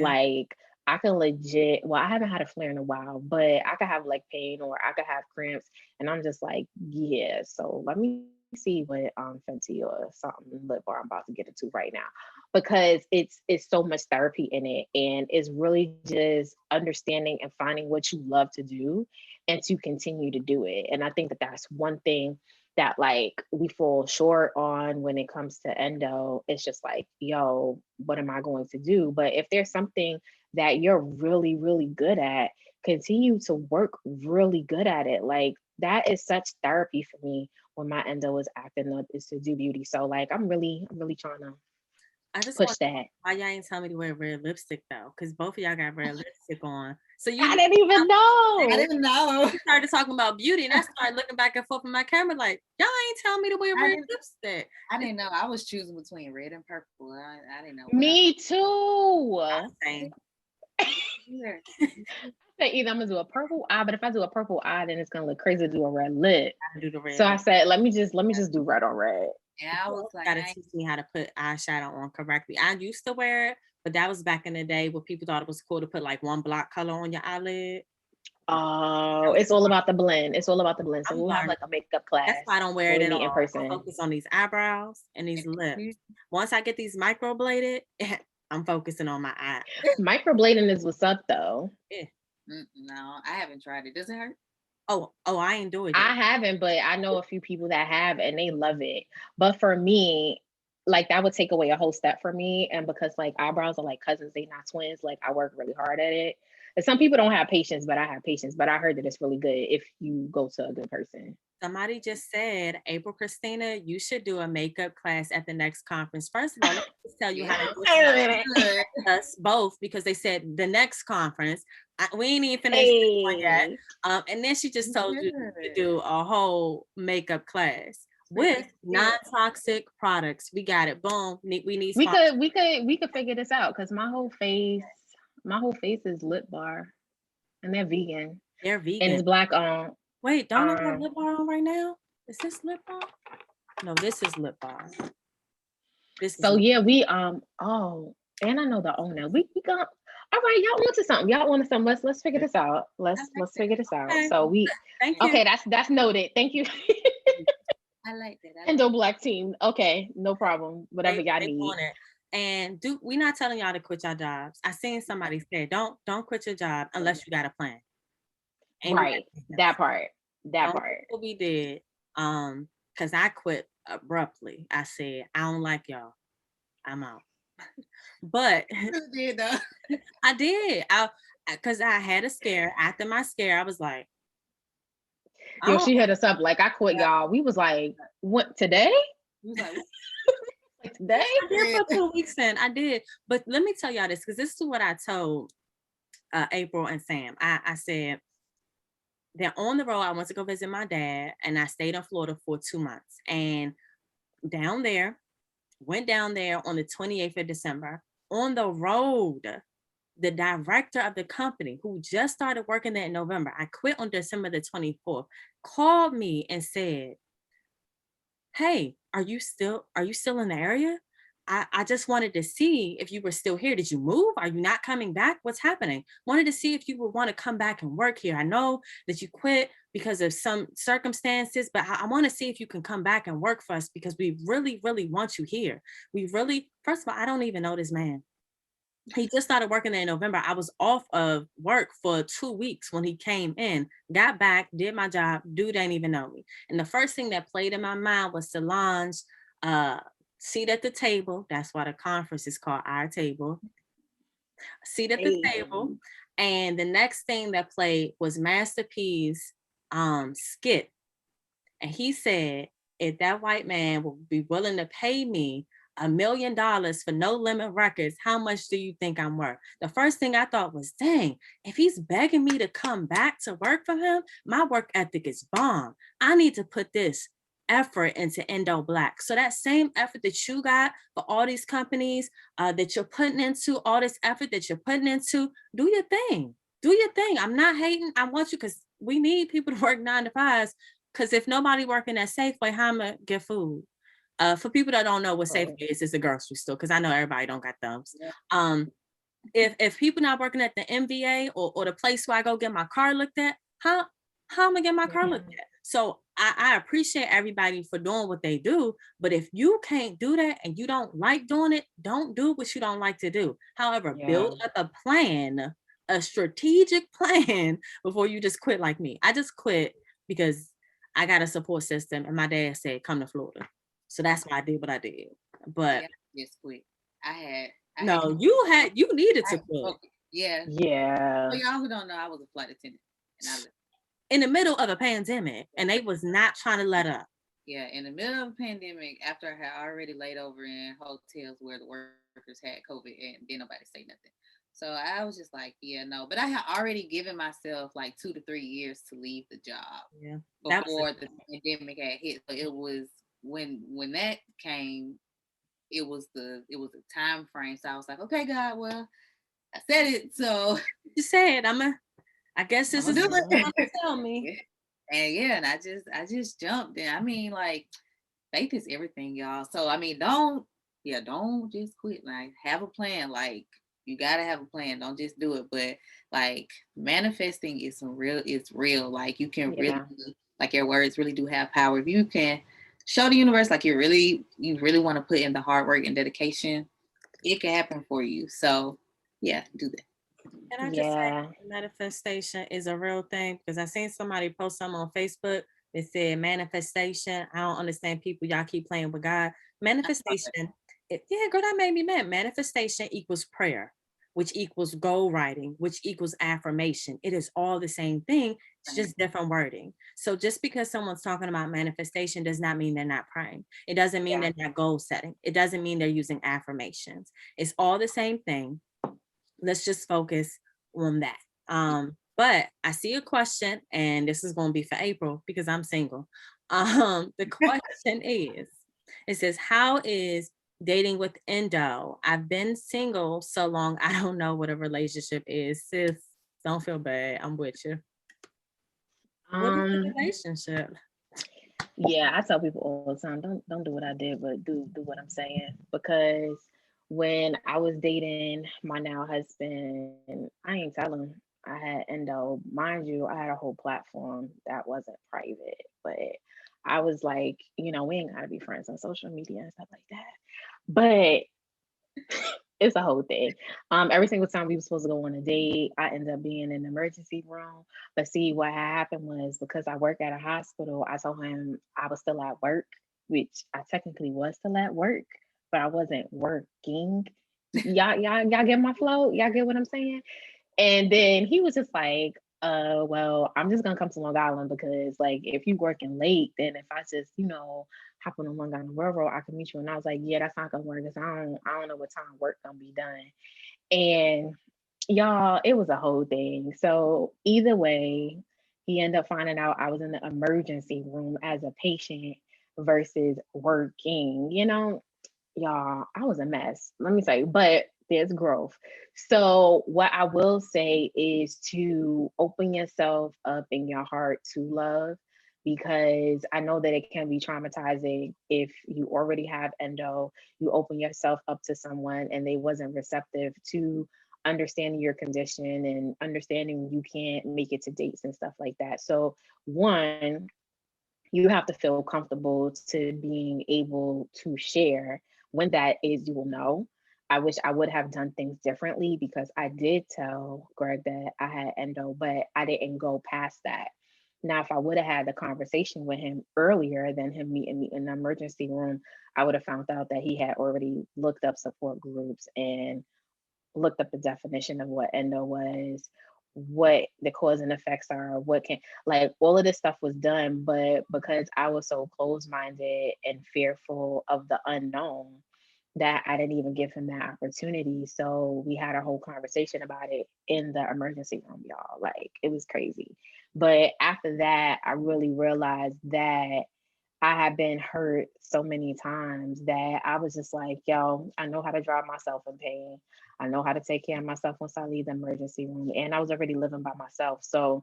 Like I can legit, well, I haven't had a flare in a while, but I could have like pain or I could have cramps, and I'm just like, so let me see what Fenty or something lip bar I'm about to get into right now, because it's so much therapy in it, and it's really just understanding and finding what you love to do and to continue to do it. And I think that that's one thing that like we fall short on when it comes to Endo. It's just like, what am I going to do? But if there's something that you're really, really good at, continue to work really good at it. Like that is such therapy for me when my Endo is acting up, is to do beauty. So like I'm really trying to push that. Why y'all ain't tell me to wear red lipstick though? Because both of y'all got red lipstick on. So I didn't even know. I didn't know. We started talking about beauty, and I started looking back and forth in my camera like, y'all ain't telling me to wear red lipstick. I didn't know. I was choosing between red and purple. I didn't know. Me too. Same. Either I'm gonna do a purple eye, but if I do a purple eye, then it's gonna look crazy to do a red lip. So I said, let me just do red on red. Yeah, I was like, gotta teach me how to put eyeshadow on correctly. I used to wear it, but that was back in the day where people thought it was cool to put like one block color on your eyelid. Oh, it's all about the blend. It's all about the blend. So we'll have like a makeup class. That's why I don't wear it at all. In person. I focus on these eyebrows and these lips. Once I get these microbladed, I'm focusing on my eye. Microblading is what's up though. Yeah. No, I haven't tried it. Does it hurt? Oh, I ain't doing it. I haven't, but I know a few people that have, and they love it. But for me, like that would take away a whole step for me. And because like eyebrows are like cousins, they not twins. Like I work really hard at it. And some people don't have patience, but I have patience. But I heard that it's really good if you go to a good person. Somebody just said, April Christina, you should do a makeup class at the next conference. First of all, let me just tell you how to do it. Us both, because they said the next conference. We ain't even finished one yet. And then she just told you to do a whole makeup class with non-toxic products. We got it. Boom. We could figure this out, because my whole face is lip bar, and they're vegan. They're vegan. And it's black on. Wait, don't I have lip bar on right now? Is this lip bar? No, this is lip bar. We and I know the owner. We got all right, y'all wanted something. Let's figure this out. Let's figure this out. Okay. So that's noted. Thank you. I like that. Endo Black team. Okay, no problem. Whatever y'all need. Want it. And we're not telling y'all to quit your jobs. I seen somebody say, don't quit your job unless you got a plan. Right. That part. What we did, because I quit abruptly. I said, I don't like y'all. I'm out. But I did. Because I had a scare. After my scare, I was like, she hit us up like, I quit, y'all. We was like, what, today? We was like, like today? I did for 2 weeks in. I did. But let me tell y'all this, because this is what I told April and Sam. I said, they're on the road. I went to go visit my dad, and I stayed in Florida for 2 months. And went down there on the 28th of December on the road. the director of the company, who just started working there in November, I quit on December the 24th, called me and said, hey, are you still in the area? I just wanted to see if you were still here. Did you move? Are you not coming back? What's happening? Wanted to see if you would want to come back and work here. I know that you quit because of some circumstances, but I want to see if you can come back and work for us, because we really, really want you here. First of all, I don't even know this man. He just started working there in November. I was off of work for 2 weeks when he came in, got back, did my job. Dude ain't even know me. And the first thing that played in my mind was Solange, seat at the table. That's why the conference is called Our Table. Seat at the table. And the next thing that played was Master P's skit. And he said, if that white man will be willing to pay me $1 million for No Limit Records, how much do you think I'm worth? The first thing I thought was, dang, if he's begging me to come back to work for him, my work ethic is bomb. I need to put this effort into Endo Black. So that same effort that you got for all these companies that you're putting into, all this effort that you're putting into, do your thing. Do your thing. I'm not hating. I want you, because we need people to work 9 to 5s. Because if nobody working at Safeway, how am I get food? For people that don't know what Safeway is, it's a grocery store, because I know everybody don't got thumbs. Yeah. If people not working at the MVA or the place where I go get my car looked at, how am I get my car looked at? So I appreciate everybody for doing what they do, but if you can't do that and you don't like doing it, don't do what you don't like to do. However, build up a plan, a strategic plan before you just quit like me. I just quit because I got a support system and my dad said, come to Florida. So that's why I did what I did. But just quit. You needed to quit. Yeah. For y'all who don't know, I was a flight attendant. And in the middle of a pandemic, and they was not trying to let up. Yeah, in the middle of a pandemic, after I had already laid over in hotels where the workers had COVID and didn't nobody say nothing. So I was just like, yeah, no. But I had already given myself like 2 to 3 years to leave the job before the pandemic had hit. So it was when that came, it was the time frame. So I was like, okay, God, well, I said it. So you said I guess this is what you want to tell me. And I just jumped in. I mean, like, faith is everything, y'all. So I mean, don't just quit. Like, have a plan. Like, you gotta have a plan. Don't just do it. But like, manifesting is real. Like, you can really, like, your words really do have power. If you can show the universe like you really want to put in the hard work and dedication, it can happen for you. So yeah, do that. Can I just say manifestation is a real thing? Because I seen somebody post something on Facebook that said manifestation. I don't understand people. Y'all keep playing with God. Manifestation. Girl, that made me mad. Manifestation equals prayer, which equals goal writing, which equals affirmation. It is all the same thing. It's just different wording. So just because someone's talking about manifestation does not mean they're not praying. It doesn't mean they're not goal setting. It doesn't mean they're using affirmations. It's all the same thing. Let's just focus on that. But I see a question, and this is going to be for April because I'm single. The question is, it says, how is dating with Endo? I've been single so long, I don't know what a relationship is. Sis, don't feel bad. I'm with you. What is a relationship? Yeah, I tell people all the time, don't do what I did, but do what I'm saying. Because when I was dating my now husband, I ain't telling. I had Endo. Mind you, I had a whole platform that wasn't private, but I was like, we ain't gotta be friends on social media and stuff like that. But it's a whole thing. Every single time we were supposed to go on a date, I ended up being in the emergency room. But see, what happened was, because I work at a hospital, I told him I was still at work, which I technically was still at work, but I wasn't working. Y'all get my flow? Y'all get what I'm saying? And then he was just like, well, I'm just gonna come to Long Island because, like, if you working late, then if I just, hop on the Long Island Railroad, I can meet you. And I was like, yeah, that's not gonna work because I don't know what time work gonna be done. And y'all, it was a whole thing. So either way, he ended up finding out I was in the emergency room as a patient versus working. Y'all, I was a mess. Let me say, but there's growth. So what I will say is to open yourself up in your heart to love, because I know that it can be traumatizing if you already have endo, you open yourself up to someone and they wasn't receptive to understanding your condition and understanding you can't make it to dates and stuff like that. So one, you have to feel comfortable to being able to share. When that is, you will know. I wish I would have done things differently, because I did tell Greg that I had endo, but I didn't go past that. Now, if I would have had the conversation with him earlier than him meeting me in the emergency room, I would have found out that he had already looked up support groups and looked up the definition of what endo was, what the cause and effects are, what can, like, all of this stuff was done, but because I was so closed-minded and fearful of the unknown, that I didn't even give him that opportunity. So we had a whole conversation about it in the emergency room, y'all. Like, it was crazy. But after that, I really realized that I had been hurt so many times that I was just like, yo, I know how to drive myself in pain. I know how to take care of myself once I leave the emergency room. And I was already living by myself. So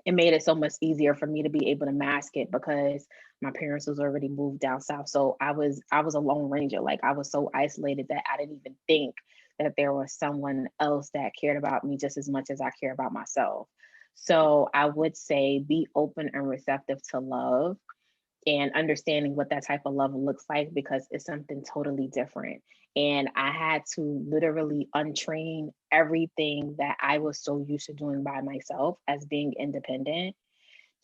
it made it so much easier for me to be able to mask it, because my parents was already moved down south. So I was a lone ranger. Like, I was so isolated that I didn't even think that there was someone else that cared about me just as much as I care about myself. So I would say be open and receptive to love and understanding what that type of love looks like, because it's something totally different. And I had to literally untrain everything that I was so used to doing by myself as being independent,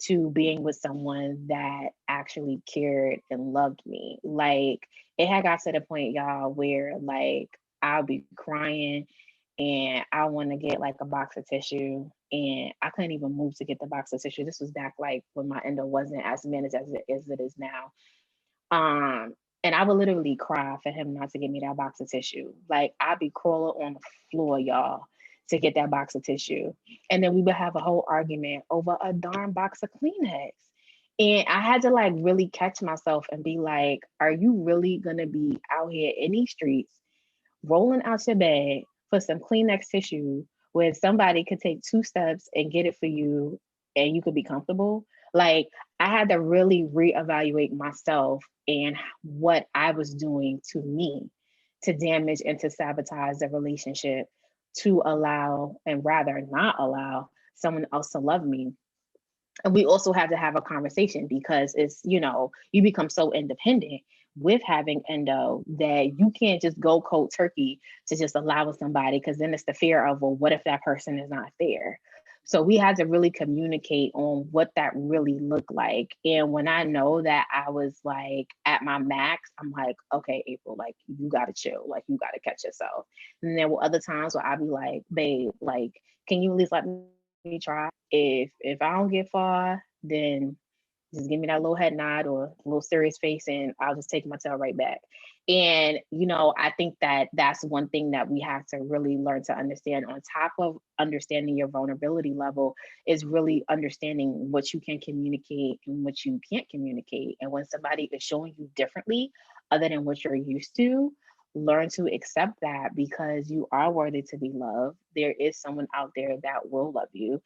to being with someone that actually cared and loved me. Like, it had got to the point, y'all, where like I'll be crying and I want to get like a box of tissue, and I couldn't even move to get the box of tissue. This was back like when my endo wasn't as managed as it is now. Um, and I would literally cry for him not to give me that box of tissue. Like, I'd be crawling on the floor, y'all, to get that box of tissue. And then we would have a whole argument over a darn box of Kleenex. And I had to like really catch myself and be like, are you really gonna be out here in these streets rolling out your bag for some Kleenex tissue where somebody could take two steps and get it for you and you could be comfortable? Like, I had to really reevaluate myself and what I was doing to me to damage and to sabotage the relationship, to allow and rather not allow someone else to love me. And we also had to have a conversation, because it's, you become so independent with having endo that you can't just go cold turkey to just allow somebody, because then it's the fear of, well, what if that person is not there? So we had to really communicate on what that really looked like. And when I know that I was like at my max, I'm like, okay, April, like, you gotta chill, like, you gotta catch yourself. And there were other times where I'd be like, babe, like, can you at least let me try? If I don't get far, then just give me that little head nod or a little serious face, and I'll just take my tail right back. And I think that that's one thing that we have to really learn to understand, on top of understanding your vulnerability level, is really understanding what you can communicate and what you can't communicate. And when somebody is showing you differently other than what you're used to, learn to accept that, because you are worthy to be loved. There is someone out there that will love you.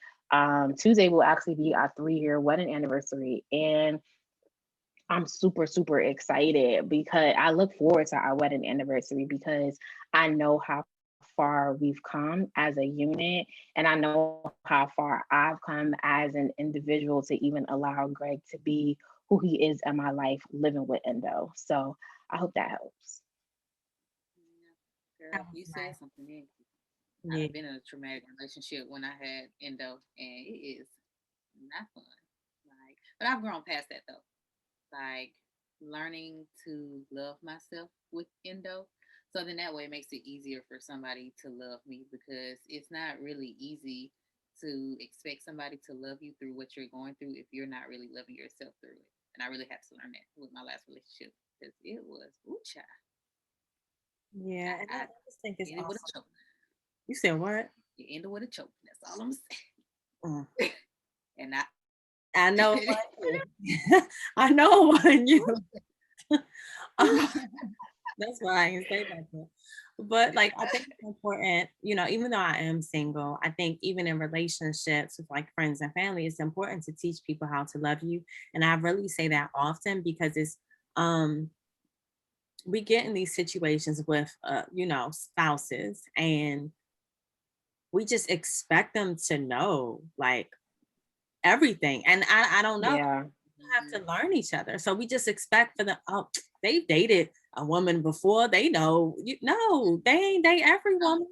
Tuesday will actually be our 3-year wedding anniversary. And I'm super, super excited, because I look forward to our wedding anniversary, because I know how far we've come as a unit. And I know how far I've come as an individual to even allow Greg to be who he is in my life, living with endo. So I hope that helps. Girl, you said something then. Yeah. I've been in a traumatic relationship when I had endo, and it is not fun. Like, but I've grown past that though. Like, learning to love myself with endo. So then that way it makes it easier for somebody to love me, because it's not really easy to expect somebody to love you through what you're going through if you're not really loving yourself through it. And I really had to learn that with my last relationship, because it was, ooh, child. Yeah, and I just think it's ended with a awesome. choke. You said what? You ended with a choke. That's all I'm saying. Mm. And I know it wasn't you. I know it wasn't you. That's why I didn't say that. But like, I think it's important, even though I am single, I think even in relationships with like friends and family, it's important to teach people how to love you. And I really say that often because um we get in these situations with spouses, and we just expect them to know like everything. And I don't know. Yeah. Have to learn each other. So we just expect for them, oh, they've dated a woman before. They know. No, they ain't date every woman.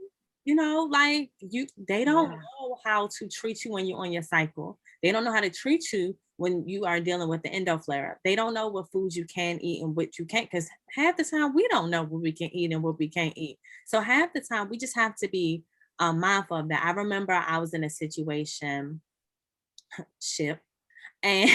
Like they don't Yeah. know how to treat you when you're on your cycle. They don't know how to treat you when you are dealing with the endo flare up. They don't know what foods you can eat and what you can't, because half the time we don't know what we can eat and what we can't eat. So half the time we just have to be mindful of that. I remember I was in a situation ship and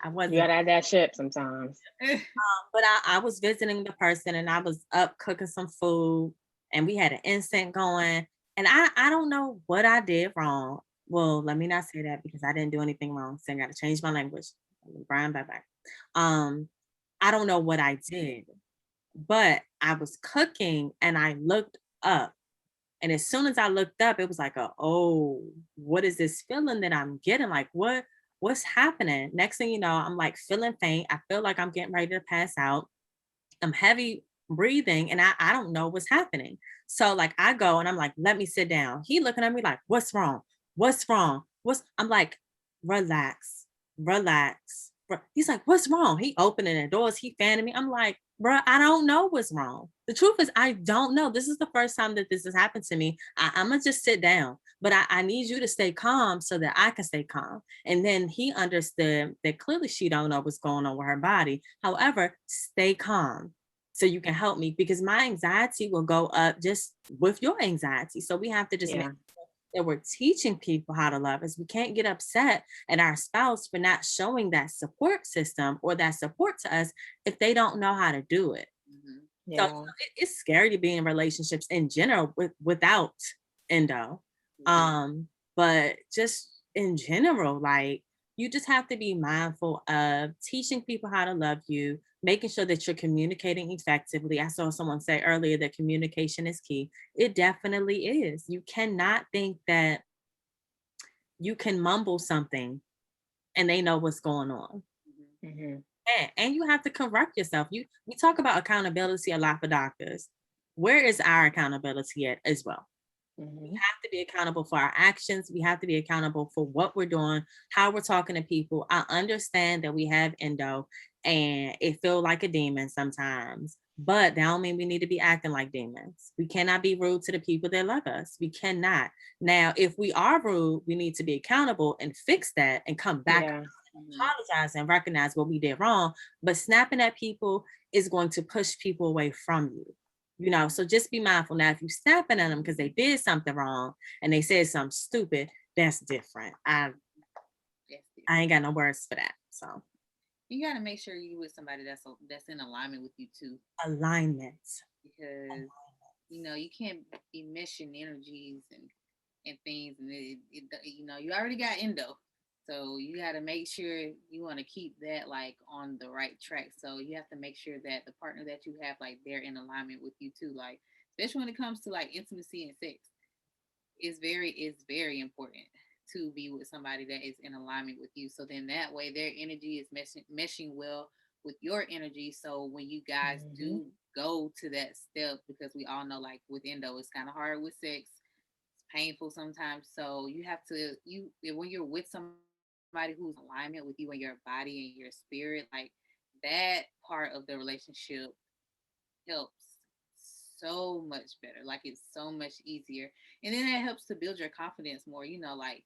I You wasn't, gotta add that shit sometimes. but I was visiting the person and I was up cooking some food and we had an instant going. And I don't know what I did wrong. Well, let me not say that because I didn't do anything wrong. So I got to change my language. Brian, bye bye. Um, I don't know what I did, but I was cooking and I looked up. And as soon as I looked up, it was like, oh, what is this feeling that I'm getting? Like, what's happening? Next thing you know, I'm like feeling faint. I feel like I'm getting ready to pass out. I'm heavy breathing and I don't know what's happening. So like I go and I'm like, let me sit down. He looking at me like, what's wrong? What's wrong? I'm like, relax, relax. He's like, what's wrong? He opening the doors, he fanning me. I'm like, bruh, I don't know what's wrong. The truth is, I don't know. This is the first time that this has happened to me. I'm gonna just sit down, but I need you to stay calm so that I can stay calm. And then he understood that clearly she don't know what's going on with her body. However, stay calm so you can help me because my anxiety will go up just with your anxiety. So we have to just make Yeah. sure that we're teaching people how to love us. We can't get upset at our spouse for not showing that support system or that support to us if they don't know how to do it. So Yeah. it's scary to be in relationships in general without endo. But just in general, like you just have to be mindful of teaching people how to love you, making sure that you're communicating effectively. I saw someone say earlier that communication is key. It definitely is. You cannot think that you can mumble something and they know what's going on. Mm-hmm. And you have to correct yourself. We talk about accountability a lot for doctors. Where is our accountability at as well? We Mm-hmm. have to be accountable for our actions. We have to be accountable for what we're doing, how we're talking to people. I understand that we have endo and it feels like a demon sometimes, but that don't mean we need to be acting like demons. We cannot be rude to the people that love us. We cannot. Now, if we are rude, we need to be accountable and fix that and come back, Yeah. apologize and recognize what we did wrong. But snapping at people is going to push people away from you. So just be mindful. Now, if you snapping at them because they did something wrong and they said something stupid, that's different. I ain't got no words for that. So You got to make sure you with somebody that's in alignment with you too, alignment. because you can't be meshing energies and things, and you already got endo, so you got to make sure you want to keep that like on the right track. So you have to make sure that the partner that you have, like, they're in alignment with you too, like especially when it comes to like intimacy and sex. It's very important to be with somebody that is in alignment with you. So then that way their energy is meshing well with your energy. So when you guys Mm-hmm. do go to that step, because we all know like with endo, it's kind of hard with sex. It's painful sometimes. So you have to when you're with somebody who's in alignment with you and your body and your spirit, like that part of the relationship helps so much better. Like it's so much easier. And then it helps to build your confidence more. Like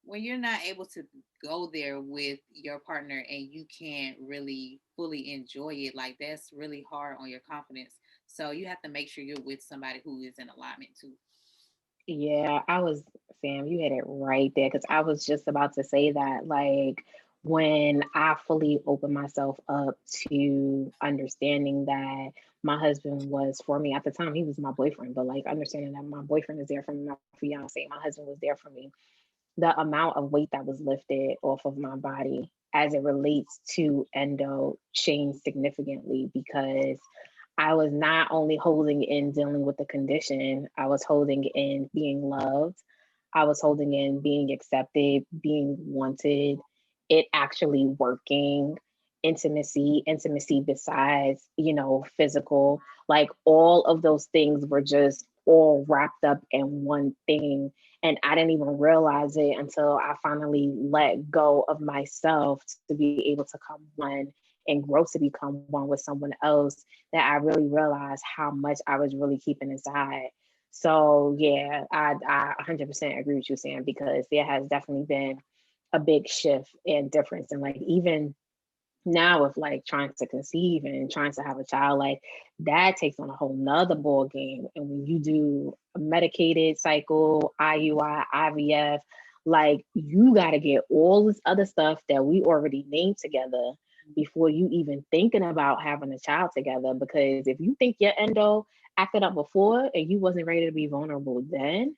when you're not able to go there with your partner and you can't really fully enjoy it, like that's really hard on your confidence. So you have to make sure you're with somebody who is in alignment too. Yeah, Sam, you hit it right there because I was just about to say that. Like, when I fully opened myself up to understanding that my husband was for me at the time, he was my boyfriend, but like understanding that my boyfriend is there for me, my fiance, my husband was there for me, the amount of weight that was lifted off of my body as it relates to endo changed significantly because I was not only holding in dealing with the condition, I was holding in being loved. I was holding in being accepted, being wanted, it actually working, intimacy besides, physical. Like all of those things were just all wrapped up in one thing. And I didn't even realize it until I finally let go of myself to be able to come one and grow to become one with someone else, that I really realized how much I was really keeping inside. So yeah, I 100% agree with you, Sam, because there has definitely been a big shift and difference. And like even now with like trying to conceive and trying to have a child, like that takes on a whole nother ball game. And when you do a medicated cycle, IUI, IVF, like you got to get all this other stuff that we already named together before you even thinking about having a child together. Because if you think your endo acted up before and you wasn't ready to be vulnerable then,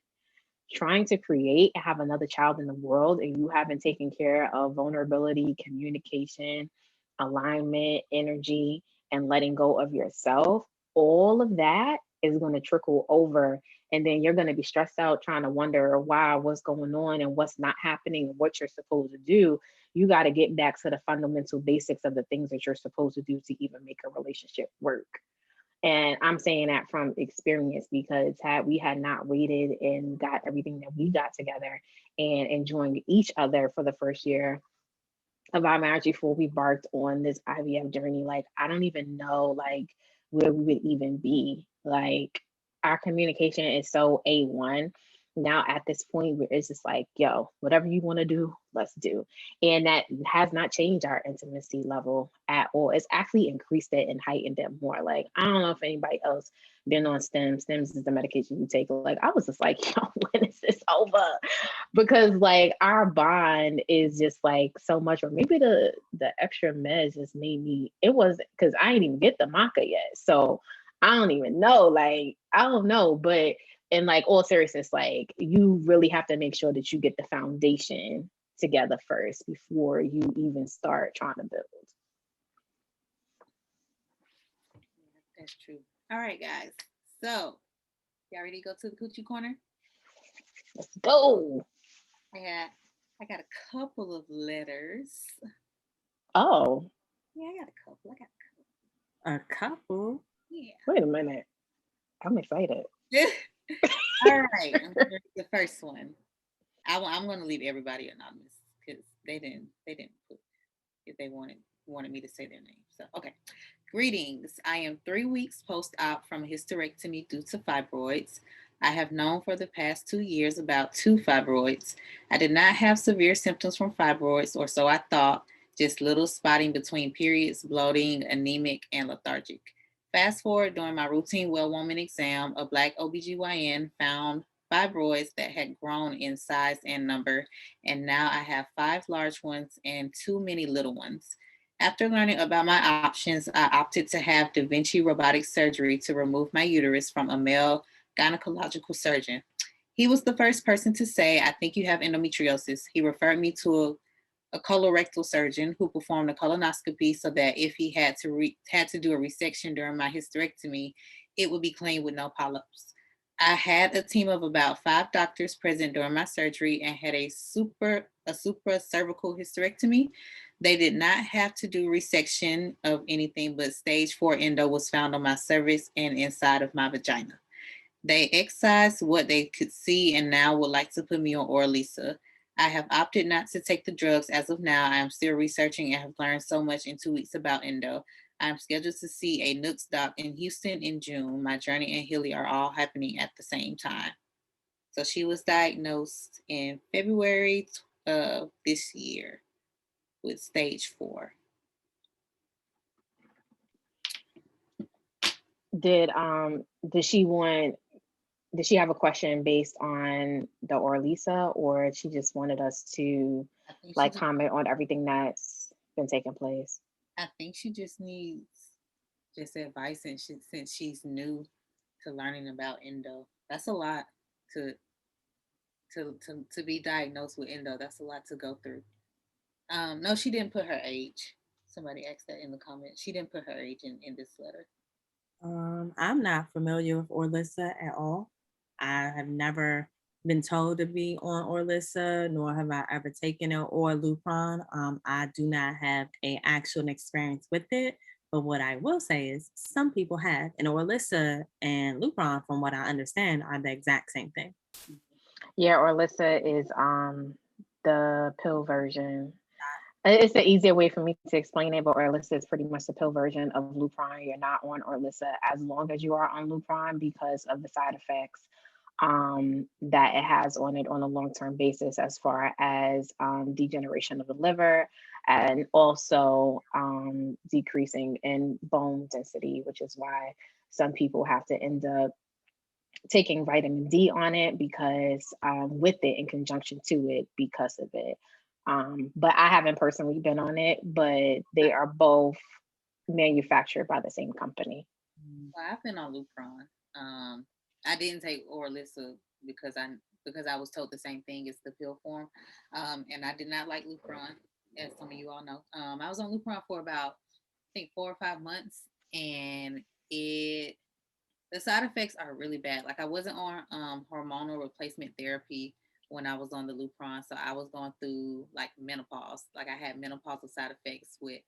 trying to create and have another child in the world and you haven't taken care of vulnerability, communication, alignment, energy, and letting go of yourself, all of that is going to trickle over. And then you're going to be stressed out trying to wonder why, what's going on and what's not happening and what you're supposed to do. You got to get back to the fundamental basics of the things that you're supposed to do to even make a relationship work. And I'm saying that from experience, because had we had not waited and got everything that we got together and enjoying each other for the first year of our marriage before we embarked on this IVF journey, like I don't even know like where we would even be. Like our communication is so A1 now at this point where it's just like, yo, whatever you want to do, let's do. And that has not changed our intimacy level at all. It's actually increased it and heightened it more. Like I don't know if anybody else been on STEM. STEMs is the medication you take. Like I was just like, yo, when is this over? Because like our bond is just like so much, or maybe the extra meds just made me, it was because I didn't even get the maca yet, so I don't even know, like I don't know. But in like all seriousness, like you really have to make sure that you get the foundation together first before you even start trying to build. That's true. All right, guys. So, y'all ready to go to the Coochie Corner? Let's go. I got a couple of letters. Oh, Yeah, I got a couple. A couple. Yeah. wait a minute, I'm excited. All right. I'm gonna read the first one. I'm going to leave everybody anonymous because they didn't put if they wanted me to say their name. So okay. Greetings. I am 3 weeks post-op from a hysterectomy due to fibroids. I have known for the past 2 years about two fibroids. I did not have severe symptoms from fibroids, or so I thought, just little spotting between periods, bloating, anemic, and lethargic. Fast forward during my routine well woman exam, a Black OBGYN found fibroids that had grown in size and number, and now I have 5 large ones and too many little ones. After learning about my options, I opted to have Da Vinci robotic surgery to remove my uterus from a male gynecological surgeon. He was the first person to say, I think you have endometriosis. He referred me to a colorectal surgeon who performed a colonoscopy so that if he had to do a resection during my hysterectomy, it would be clean with no polyps. I had a team of about 5 doctors present during my surgery and had a supra cervical hysterectomy. They did not have to do resection of anything, but stage 4 endo was found on my cervix and inside of my vagina. They excised what they could see and now would like to put me on Orlisa. I have opted not to take the drugs as of now. I am still researching and have learned so much in 2 weeks about endo. I am scheduled to see a Nooks doc in Houston in June. My journey and Healy are all happening at the same time. So she was diagnosed in February of this year with stage 4. Did did she want did she have a question based on the Orlisa, or she just wanted us to like comment on everything that's been taking place? I think she just needs just advice, and since she's new to learning about endo, that's a lot to to be diagnosed with endo. That's a lot to go through. No, she didn't put her age. Somebody asked that in the comments. She didn't put her age in this letter. I'm not familiar with Orlissa at all. I have never been told to be on Orlissa, nor have I ever taken it or Lupron. I do not have a actual experience with it. But what I will say is some people have. And Orlissa and Lupron, from what I understand, are the exact same thing. Yeah, Orlissa is the pill version. It's the easier way for me to explain it, but Orlissa is pretty much the pill version of Lupron. You're not on Orlissa as long as you are on Lupron because of the side effects that it has on it on a long-term basis, as far as degeneration of the liver and also decreasing in bone density, which is why some people have to end up taking vitamin D on it because with it in conjunction to it because of it. But I haven't personally been on it, but they are both manufactured by the same company. Well, I've been on Lupron. I didn't take Orlissa because I was told the same thing as the pill form, and I did not like Lupron, as some of you all know. I was on Lupron for about I think 4 or 5 months, and it the side effects are really bad. Like I wasn't on hormonal replacement therapy when I was on the Lupron, so I was going through like menopause. Like I had menopausal side effects with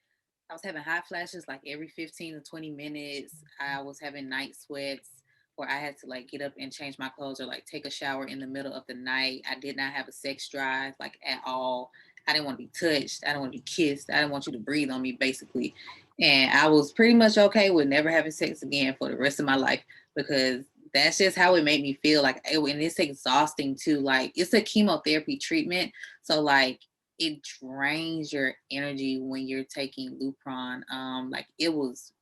I was having hot flashes like every 15 to 20 minutes. I was having night sweats where I had to like get up and change my clothes or like take a shower in the middle of the night. I did not have a sex drive like at all. I didn't want to be touched. I didn't want to be kissed. I didn't want you to breathe on me basically. And I was pretty much okay with never having sex again for the rest of my life because that's just how it made me feel. Like, and it's exhausting too. Like, it's a chemotherapy treatment. So, like, it drains your energy when you're taking Lupron. Like, it was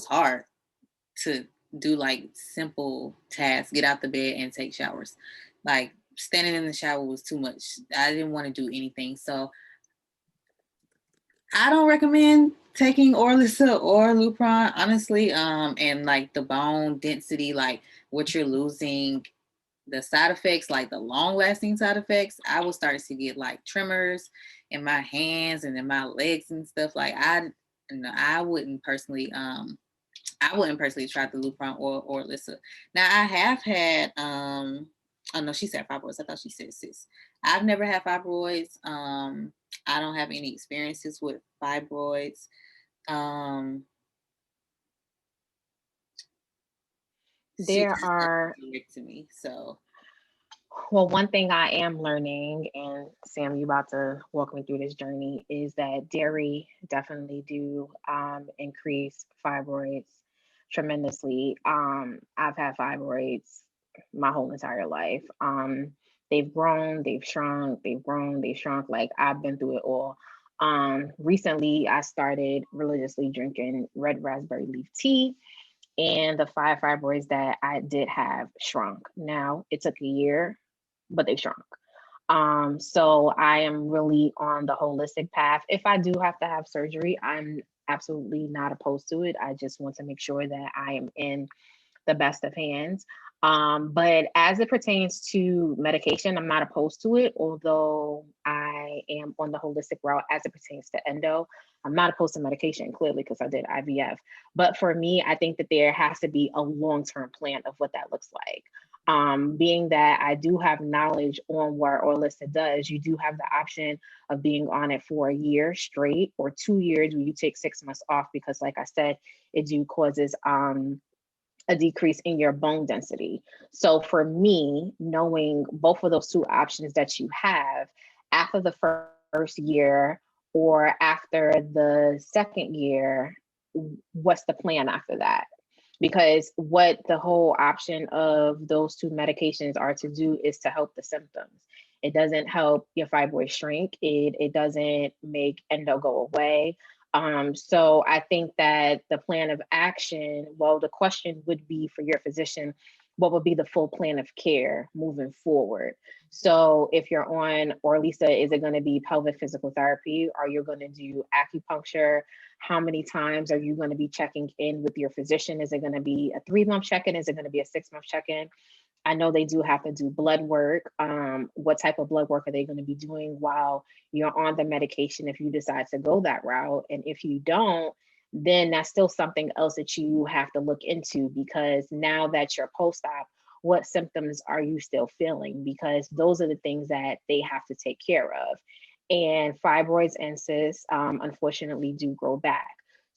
hard to do like simple tasks, get out the bed and take showers. Like, standing in the shower was too much. I didn't want to do anything. So, I don't recommend taking Orlissa or Lupron, honestly. And like the bone density, like what you're losing, the side effects, like the long lasting side effects, I will start to get like tremors in my hands and in my legs and stuff. Like no, I wouldn't personally try the Lupron or Orlissa. Now I have had oh no, she said fibroids. I thought she said cysts. I've never had fibroids. I don't have any experiences with fibroids. Um, she There are, direct to me, so well, one thing I am learning, and Sam, you about to walk me through this journey, is that dairy definitely do increase fibroids tremendously. I've had fibroids my whole entire life. They've grown, they've shrunk, they've grown, they've shrunk. Like I've been through it all. Recently, I started religiously drinking red raspberry leaf tea, and the five fibroids that I did have shrunk. Now it took a year, but they shrunk. So I am really on the holistic path. If I do have to have surgery, I'm absolutely not opposed to it. I just want to make sure that I am in the best of hands. But as it pertains to medication, I'm not opposed to it, although I am on the holistic route as it pertains to endo. I'm not opposed to medication, clearly, because I did IVF. But for me, I think that there has to be a long term plan of what that looks like. Being that I do have knowledge on what Orlissa does, you do have the option of being on it for a year straight or 2 years where you take 6 months off because, like I said, it do causes a decrease in your bone density. So for me, knowing both of those two options that you have after the first year or after the second year, what's the plan after that? Because what the whole option of those two medications are to do is to help the symptoms. It doesn't help your fibroid shrink. It doesn't make endo go away. So I think that the plan of action, well, the question would be for your physician, what would be the full plan of care moving forward? So if you're on, or Lisa, is it going to be pelvic physical therapy? Are you going to do acupuncture? How many times are you going to be checking in with your physician? Is it going to be a 3-month check-in? Is it going to be a 6-month check-in? I know they do have to do blood work. What type of blood work are they going to be doing while you're on the medication if you decide to go that route? And if you don't, then that's still something else that you have to look into, because now that you're post-op, what symptoms are you still feeling? Because those are the things that they have to take care of. And fibroids and cysts, unfortunately, do grow back.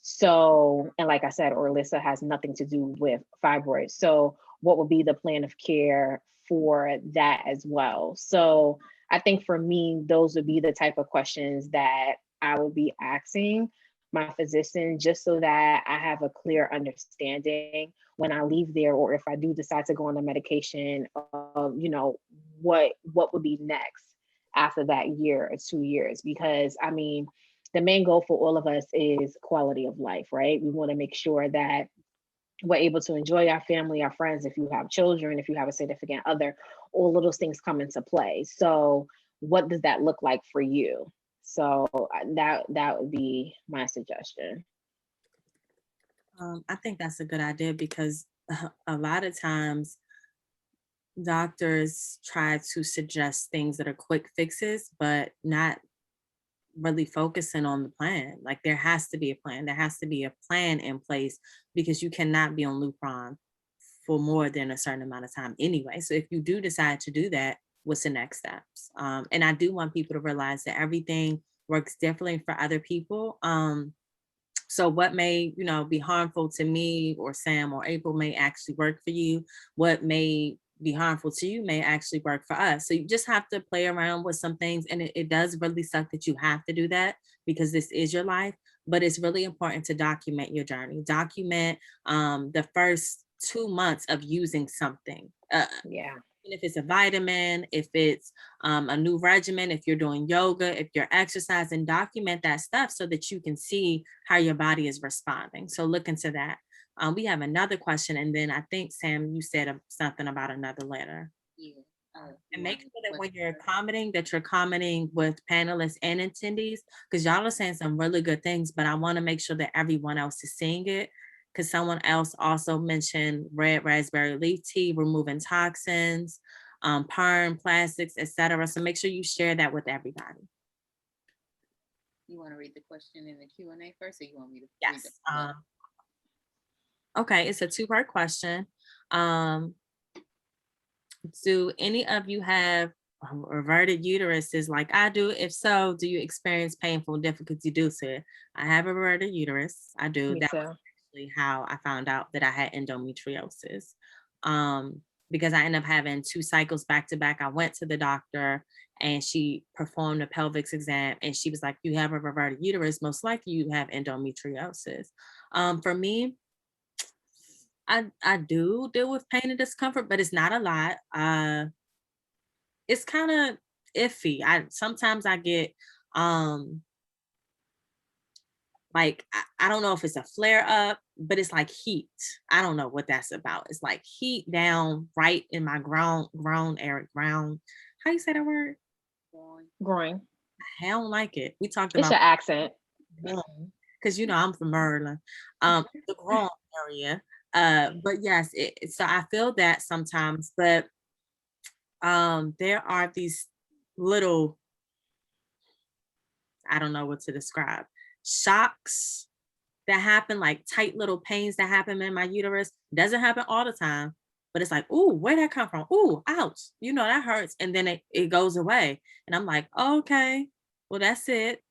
So, and like I said, Orlissa has nothing to do with fibroids. So what would be the plan of care for that as well? So I think for me, those would be the type of questions that I would be asking my physician, just so that I have a clear understanding when I leave there, or if I do decide to go on the medication, what would be next after that year or 2 years. Because I mean, the main goal for all of us is quality of life, right? We want to make sure that we're able to enjoy our family, our friends, if you have children, if you have a significant other, all of those things come into play. So what does that look like for you? So that would be my suggestion. I think that's a good idea, because a lot of times doctors try to suggest things that are quick fixes, but not really focusing on the plan. Like, there has to be a plan. There has to be a plan in place, because you cannot be on Lupron for more than a certain amount of time anyway. So if you do decide to do that, what's the next steps? And I do want people to realize that everything works differently for other people. So what may, be harmful to me or Sam or April may actually work for you. What may be harmful to you may actually work for us. So you just have to play around with some things. And it does really suck that you have to do that, because this is your life. But it's really important to document your journey. Document the first 2 months of using something. Yeah. If it's a vitamin, if it's a new regimen, if you're doing yoga, if you're exercising, document that stuff so that you can see how your body is responding. So look into that. We have another question, and then I think, Sam, you said something about another letter. Yeah. And make sure that when you're commenting, that you're commenting with panelists and attendees, because y'all are saying some really good things, but I want to make sure that everyone else is seeing it. Because someone else also mentioned red raspberry leaf tea, removing toxins, perm, plastics, etc. So make sure you share that with everybody. You want to read the question in the Q&A first, or you want me to? Yes. Okay, it's a two-part question. Do any of you have reverted uteruses like I do? If so, do you experience painful difficulty due to it? I have a reverted uterus. I do. Me That too. was actually how I found out that I had endometriosis. Because I ended up having 2 cycles back to back. I went to the doctor and she performed a pelvic exam, and she was like, "You have a reverted uterus. Most likely you have endometriosis." For me, I do deal with pain and discomfort, but it's not a lot. It's kind of iffy. Sometimes I get like I don't know if it's a flare up, but it's like heat. I don't know what that's about. It's like heat down right in my grown area. Ground. How you say that word? Groin. I don't like it. We talked It's about your accent. because I'm from Maryland. The grown area. But yes, so I feel that sometimes, but there are these little, I don't know what to describe, shocks that happen, like tight little pains that happen in my uterus. Doesn't happen all the time, but it's like, ooh, where'd that come from? Ooh, ouch, that hurts. And then it goes away. And I'm like, okay, well, that's it.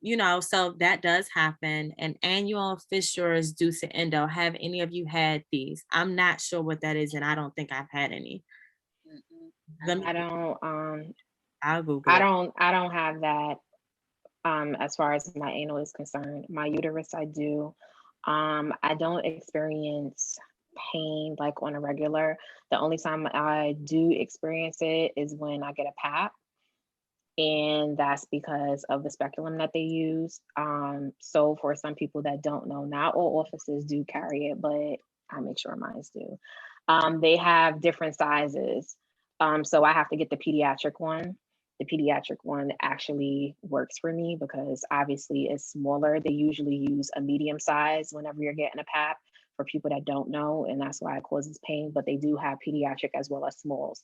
So that does happen. And annual fissures due to endo. Have any of you had these? I'm not sure what that is, and I don't think I've had any. I don't I'll Google I it. don't have that. As far as my anal is concerned, my uterus, I do. I don't experience pain like on a regular. The only time I do experience it is when I get a PAP, and that's because of the speculum that they use. So for some people that don't know, not all offices do carry it, but I make sure mine do. They have different sizes. So I have to get the pediatric one. The pediatric one actually works for me because obviously it's smaller. They usually use a medium size whenever you're getting a PAP, for people that don't know, and that's why it causes pain. But they do have pediatric as well as smalls.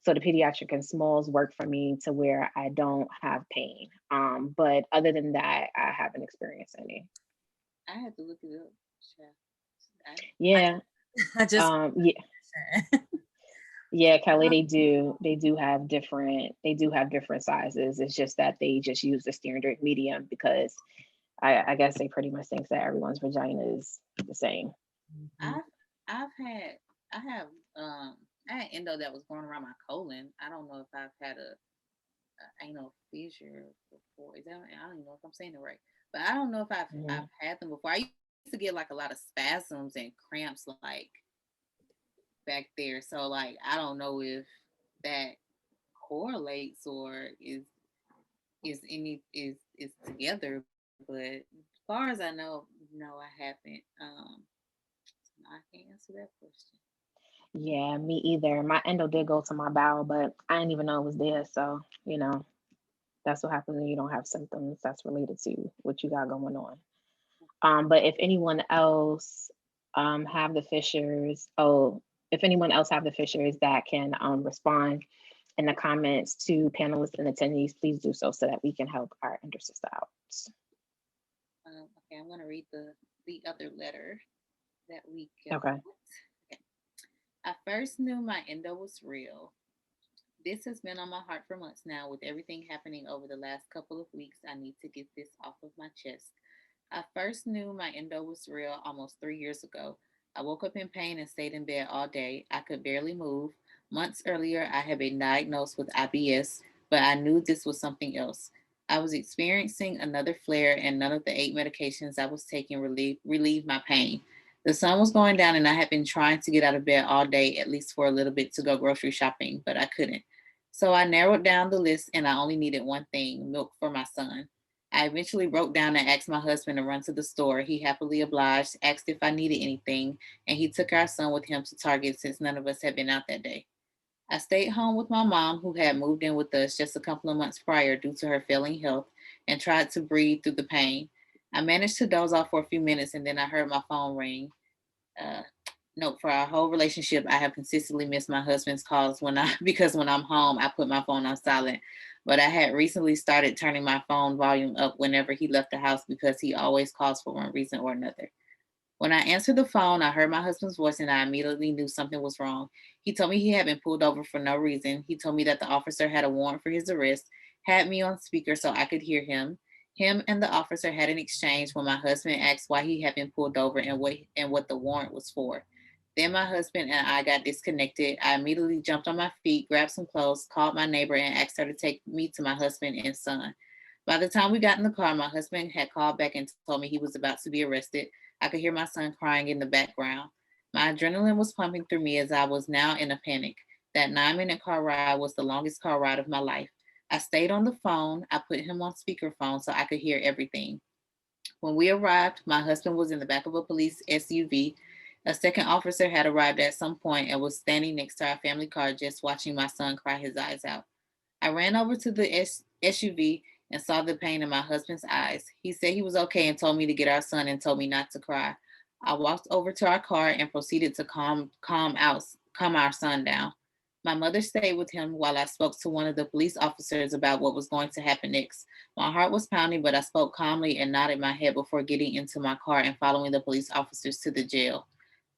So the pediatric and smalls work for me to where I don't have pain. But other than that, I haven't experienced any. I had to look it up. Yeah. I just Yeah. Yeah, Kelly, they do have different sizes. It's just that they just use the standard medium because I guess they pretty much think that everyone's vagina is the same. I've I've had I have I had endo that was going around my colon. I don't know if I've had a anal fissure before. Is that I don't even know if I'm saying it right. But I don't know if I've Mhm. had them before. I used to get like a lot of spasms and cramps like back there. So like I don't know if that correlates or is together. But as far as I know, no, I haven't. I can't answer that question. Yeah, me either. My endo did go to my bowel, but I didn't even know it was there. So, that's what happens when you don't have symptoms that's related to what you got going on. But if anyone else have the fissures, if anyone else have the fissures that can respond in the comments to panelists and attendees, please do so that we can help our endo sister out. Okay, I'm gonna read the other letter that we got. Okay. Okay. I first knew my endo was real. This has been on my heart for months now. With everything happening over the last couple of weeks, I need to get this off of my chest. I first knew my endo was real almost 3 years ago. I woke up in pain and stayed in bed all day. I could barely move. Months earlier, I had been diagnosed with IBS, but I knew this was something else. I was experiencing another flare, and none of the 8 medications I was taking relieved my pain. The sun was going down, and I had been trying to get out of bed all day, at least for a little bit, to go grocery shopping, but I couldn't. So I narrowed down the list, and I only needed one thing: milk for my son. I eventually broke down and asked my husband to run to the store. He happily obliged, asked if I needed anything, and he took our son with him to Target since none of us had been out that day. I stayed home with my mom, who had moved in with us just a couple of months prior due to her failing health, and tried to breathe through the pain. I managed to doze off for a few minutes, and then I heard my phone ring. Uh, Note, for our whole relationship, I have consistently missed my husband's calls because when I'm home, I put my phone on silent. But I had recently started turning my phone volume up whenever he left the house because he always calls for one reason or another. When I answered the phone, I heard my husband's voice and I immediately knew something was wrong. He told me he had been pulled over for no reason. He told me that the officer had a warrant for his arrest, had me on speaker so I could hear him. Him and the officer had an exchange when my husband asked why he had been pulled over and what the warrant was for. Then my husband and I got disconnected. I immediately jumped on my feet, grabbed some clothes, called my neighbor, and asked her to take me to my husband and son. By the time we got in the car, my husband had called back and told me he was about to be arrested. I could hear my son crying in the background. My adrenaline was pumping through me as I was now in a panic. That 9 minute car ride was the longest car ride of my life. I stayed on the phone. I put him on speakerphone so I could hear everything. When we arrived, my husband was in the back of a police SUV. A second officer had arrived at some point and was standing next to our family car just watching my son cry his eyes out. I ran over to the SUV and saw the pain in my husband's eyes. He said he was okay and told me to get our son and told me not to cry. I walked over to our car and proceeded to calm our son down. My mother stayed with him while I spoke to one of the police officers about what was going to happen next. My heart was pounding, but I spoke calmly and nodded my head before getting into my car and following the police officers to the jail.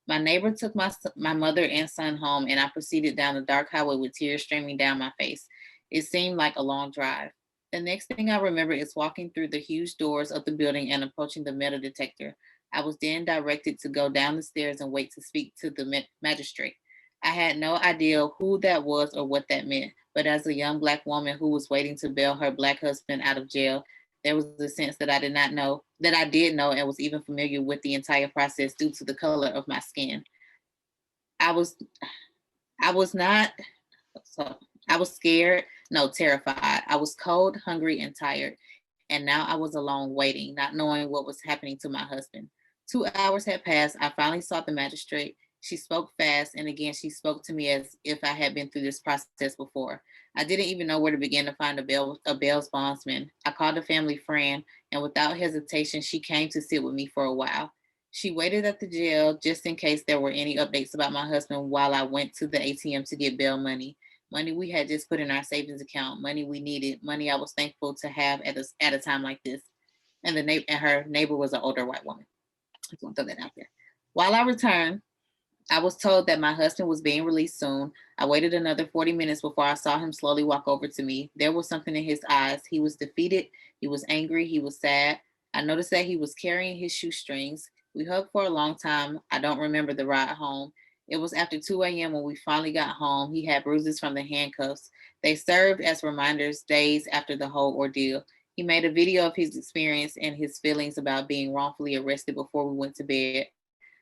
My neighbor took my mother and son home, and I proceeded down the dark highway with tears streaming down my face. It seemed like a long drive. The next thing I remember is walking through the huge doors of the building and approaching the metal detector. I was then directed to go down the stairs and wait to speak to the magistrate. I had no idea who that was or what that meant, but as a young Black woman who was waiting to bail her Black husband out of jail, there was a sense that I did know and was even familiar with the entire process due to the color of my skin. I was I was not so I was scared, no, terrified. I was cold, hungry, and tired. And now I was alone waiting, not knowing what was happening to my husband. 2 hours had passed. I finally saw the magistrate. She spoke fast, and again, she spoke to me as if I had been through this process before. I didn't even know where to begin to find a bail's bondsman. I called a family friend, and without hesitation, she came to sit with me for a while. She waited at the jail just in case there were any updates about my husband while I went to the ATM to get bail money we had just put in our savings account, money we needed, money I was thankful to have at a time like this. And her neighbor was an older white woman. just want to throw that out there. While I returned, I was told that my husband was being released soon. I waited another 40 minutes before I saw him slowly walk over to me. There was something in his eyes. He was defeated. He was angry. He was sad. I noticed that he was carrying his shoestrings. We hugged for a long time. I don't remember the ride home. It was after 2 a.m. when we finally got home. He had bruises from the handcuffs. They served as reminders days after the whole ordeal. He made a video of his experience and his feelings about being wrongfully arrested before we went to bed.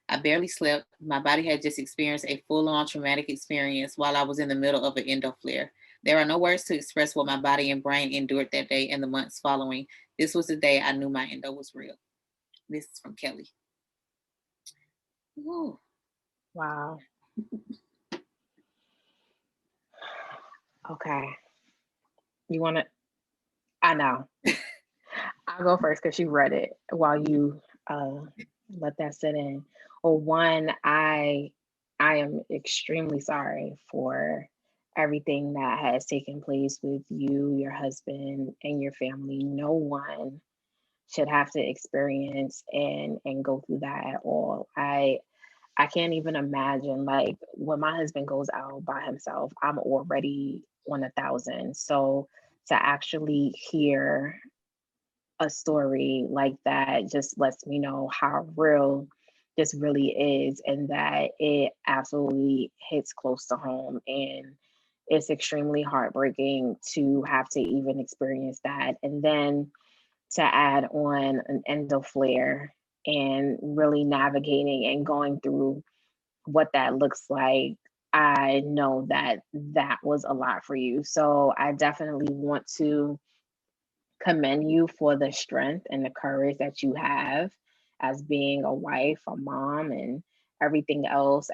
I barely slept. My body had just experienced a full-on traumatic experience while I was in the middle of an endo flare. There are no words to express what my body and brain endured that day and the months following. This was the day I knew my endo was real. This is from Kelly. Ooh. Wow. Okay. You want to? I know. I'll go first because you read it while you let that sit in. Well, one, I am extremely sorry for everything that has taken place with you, your husband, and your family. No one should have to experience and go through that at all. I can't even imagine, like, when my husband goes out by himself, I'm already on 1,000. So to actually hear a story like that just lets me know how real this really is, and that it absolutely hits close to home. And it's extremely heartbreaking to have to even experience that. And then to add on an endo flare and really navigating and going through what that looks like, I know that that was a lot for you. So I definitely want to commend you for the strength and the courage that you have as being a wife, a mom, and everything else,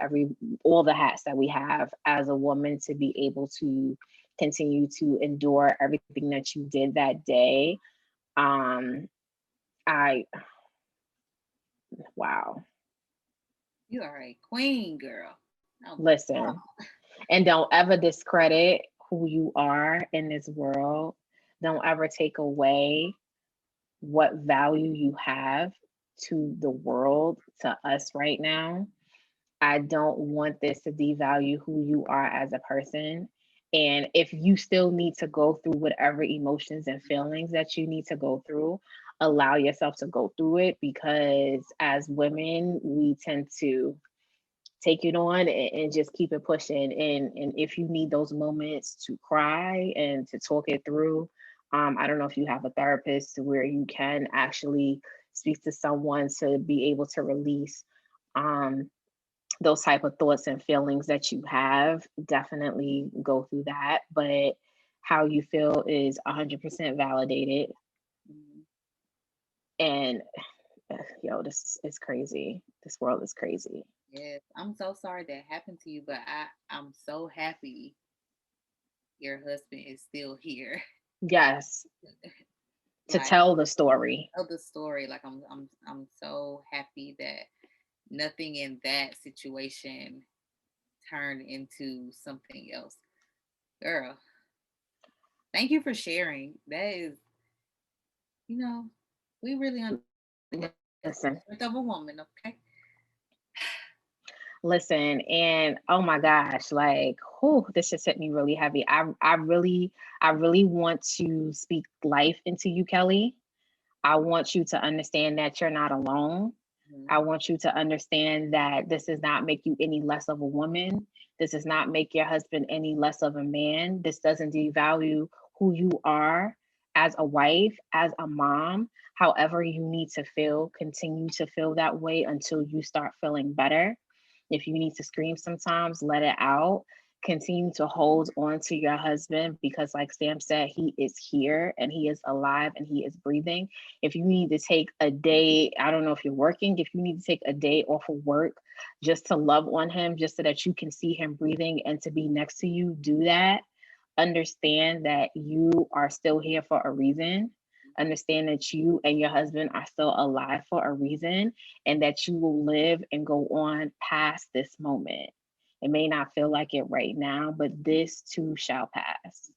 all the hats that we have as a woman, to be able to continue to endure everything that you did that day. I Wow. You are a queen, girl. Oh, Listen, wow. and don't ever discredit who you are in this world. Don't ever take away what value you have to the world, to us right now. I don't want this to devalue who you are as a person. And if you still need to go through whatever emotions and feelings that you need to go through, allow yourself to go through it, because as women, we tend to take it on and just keep it pushing. And if you need those moments to cry and to talk it through, I don't know if you have a therapist to where you can actually speak to someone to be able to release those type of thoughts and feelings that you have. Definitely go through that. But how you feel is 100% validated. And yo, this is crazy. This world is crazy. Yes, I'm so sorry that happened to you, but I'm so happy your husband is still here. Yes, to Like, tell the story. tell the story. Like, I'm so happy that nothing in that situation turned into something else. Girl, thank you for sharing. That is, we really understand Listen, of a woman, okay? listen, and oh my gosh, like, whew, this just hit me really heavy. I really want to speak life into you, Kelly. I want you to understand that you're not alone. I want you to understand that this does not make you any less of a woman. This does not make your husband any less of a man. This doesn't devalue who you are as a wife, as a mom. However, you need to feel, continue to feel that way until you start feeling better. If you need to scream sometimes, let it out. Continue to hold on to your husband, because, like Sam said, he is here and he is alive and he is breathing. If you need to take a day, I don't know if you're working, if you need to take a day off of work just to love on him, just so that you can see him breathing and to be next to you, do that. Understand that you are still here for a reason. Understand that you and your husband are still alive for a reason, and that you will live and go on past this moment. It may not feel like it right now, but this too shall pass.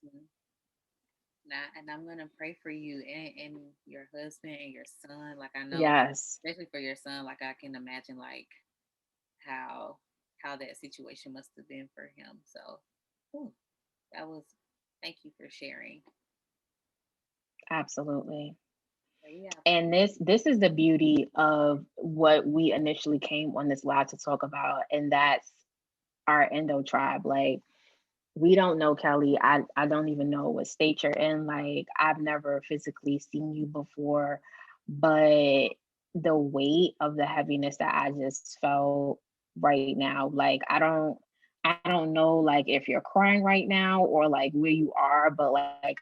And I'm gonna pray for you and your husband and your son. Like I know, Yes, especially for your son, like I can imagine like how how that situation must have been for him. So ooh, that was thank you for sharing. absolutely. But yeah, And this is the beauty of what we initially came on this live to talk about, and that's our endo tribe. Like, we don't know Kelly. I don't even know what state you're in. Like, I've never physically seen you before, but the weight of the heaviness that I just felt right now, like, I don't know like if you're crying right now or like where you are, but like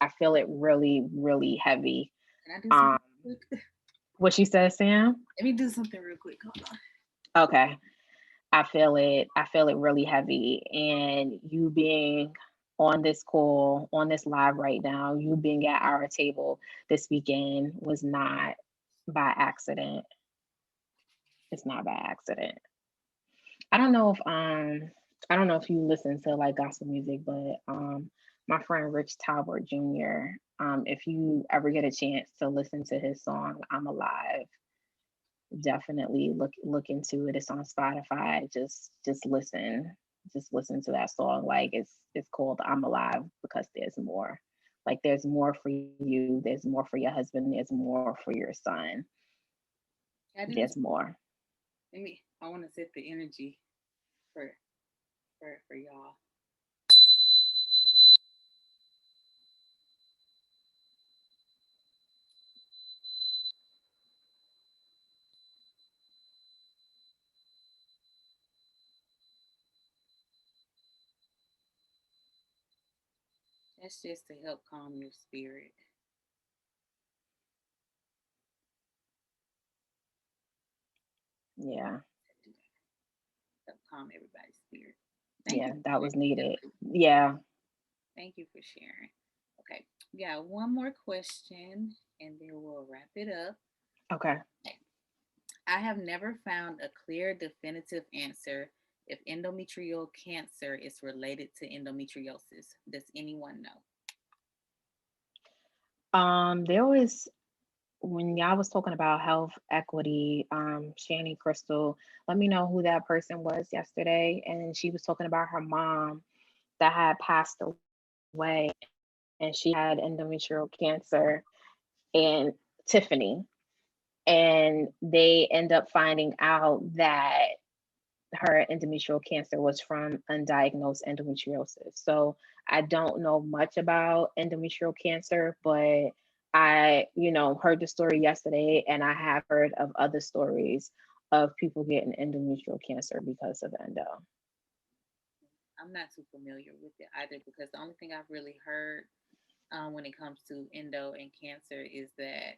I feel it really, really heavy. can I do Um, something real quick? what you said, Sam? Let me do something real quick. Hold on. Okay. I feel it really heavy. And you being on this call, on this live right now, you being at our table this weekend was not by accident. It's not by accident. I don't know if I don't know if you listen to like gospel music, but my friend Rich Talbert Jr. If you ever get a chance to listen to his song "I'm Alive," definitely look into it. It's on Spotify. Just listen to that song. Like it's called "I'm Alive" because there's more. Like there's more for you. There's more for your husband. There's more for your son. Can I do There's this? more. Let me. I want to set the energy for for y'all. That's just to help calm your spirit. Yeah, Help calm everybody's spirit. Thank yeah, you for that was sharing, needed. Kelly. Yeah, Thank you for sharing. Okay, we got one more question, and then we'll wrap it up. okay. Okay. I have never found a clear, definitive answer if endometrial cancer is related to endometriosis. Does anyone know? There was when y'all was talking about health equity, Shani Crystal, let me know who that person was yesterday. And she was talking about her mom that had passed away and she had endometrial cancer and Tiffany. And they end up finding out that her endometrial cancer was from undiagnosed endometriosis. So I don't know much about endometrial cancer, but I, heard the story yesterday and I have heard of other stories of people getting endometrial cancer because of endo. I'm not too familiar with it either because the only thing I've really heard when it comes to endo and cancer is that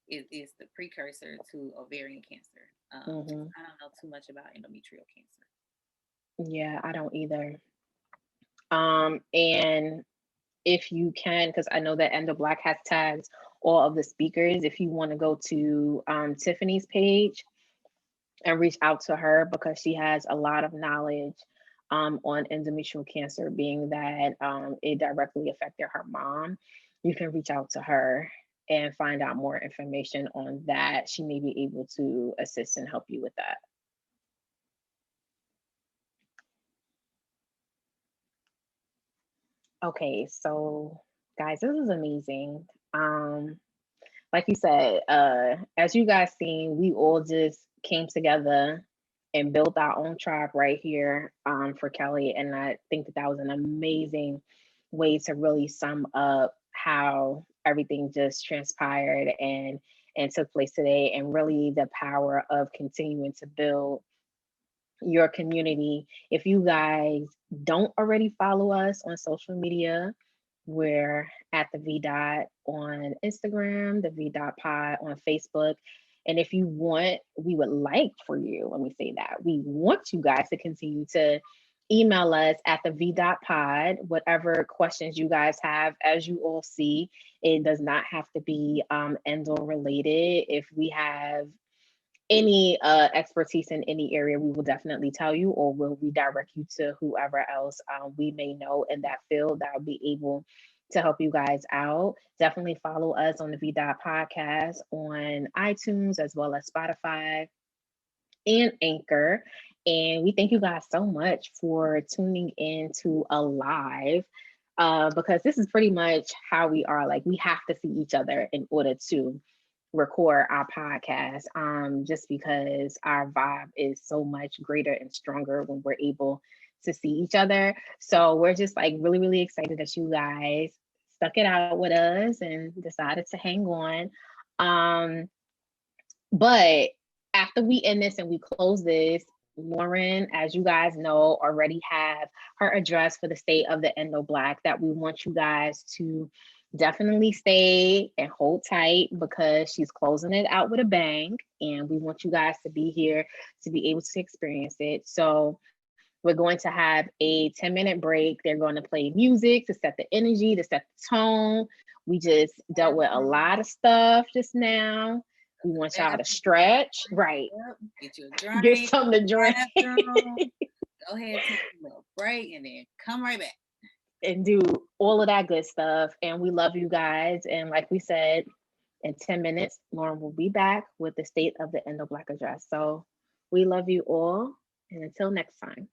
it is the precursor to ovarian cancer. Hmm. I don't know too much about endometrial cancer. Yeah, I don't either. And if you can, because I know that Endo Black has tags all of the speakers, if you want to go to Tiffany's page and reach out to her because she has a lot of knowledge on endometrial cancer, being that it directly affected her mom. You can reach out to her and find out more information on that. She may be able to assist and help you with that. Okay, so guys, this is amazing. Like you said, as you guys seen, we all just came together and built our own tribe right here for Kelly. And I think that that was an amazing way to really sum up how everything just transpired and took place today, and really the power of continuing to build your community. If you guys don't already follow us on social media, we're at the V Dot on Instagram, the V Dot Pod on Facebook. And if you want, we would like for you, let me say that, we want you guys to continue to email us at the V Dot Pod, whatever questions you guys have. As you all see, it does not have to be endo related. If we have any expertise in any area, we will definitely tell you, or we'll redirect you to whoever else we may know in that field that will be able to help you guys out. Definitely follow us on the V Dot Podcast on iTunes as well as Spotify and Anchor. And we thank you guys so much for tuning in to a live. Because this is pretty much how we are. Like, we have to see each other in order to record our podcast, just because our vibe is so much greater and stronger when we're able to see each other. So we're just like really, really excited that you guys stuck it out with us and decided to hang on. But after we end this and we close this, Lauren, as you guys know, already have her address for the state of the Endo Black that we want you guys to definitely stay and hold tight, because she's closing it out with a bang, and we want you guys to be here to be able to experience it. So we're going to have a 10-minute break. They're going to play music to set the energy, to set the tone. We just dealt with a lot of stuff just now. We want y'all to stretch, right? Get you a drink. Get something to drink. Go ahead, take a little break, and then come right back and do all of that good stuff. And we love you guys. And like we said, in 10 minutes, Lauren will be back with the state of the Endo Black address. So we love you all. And until next time.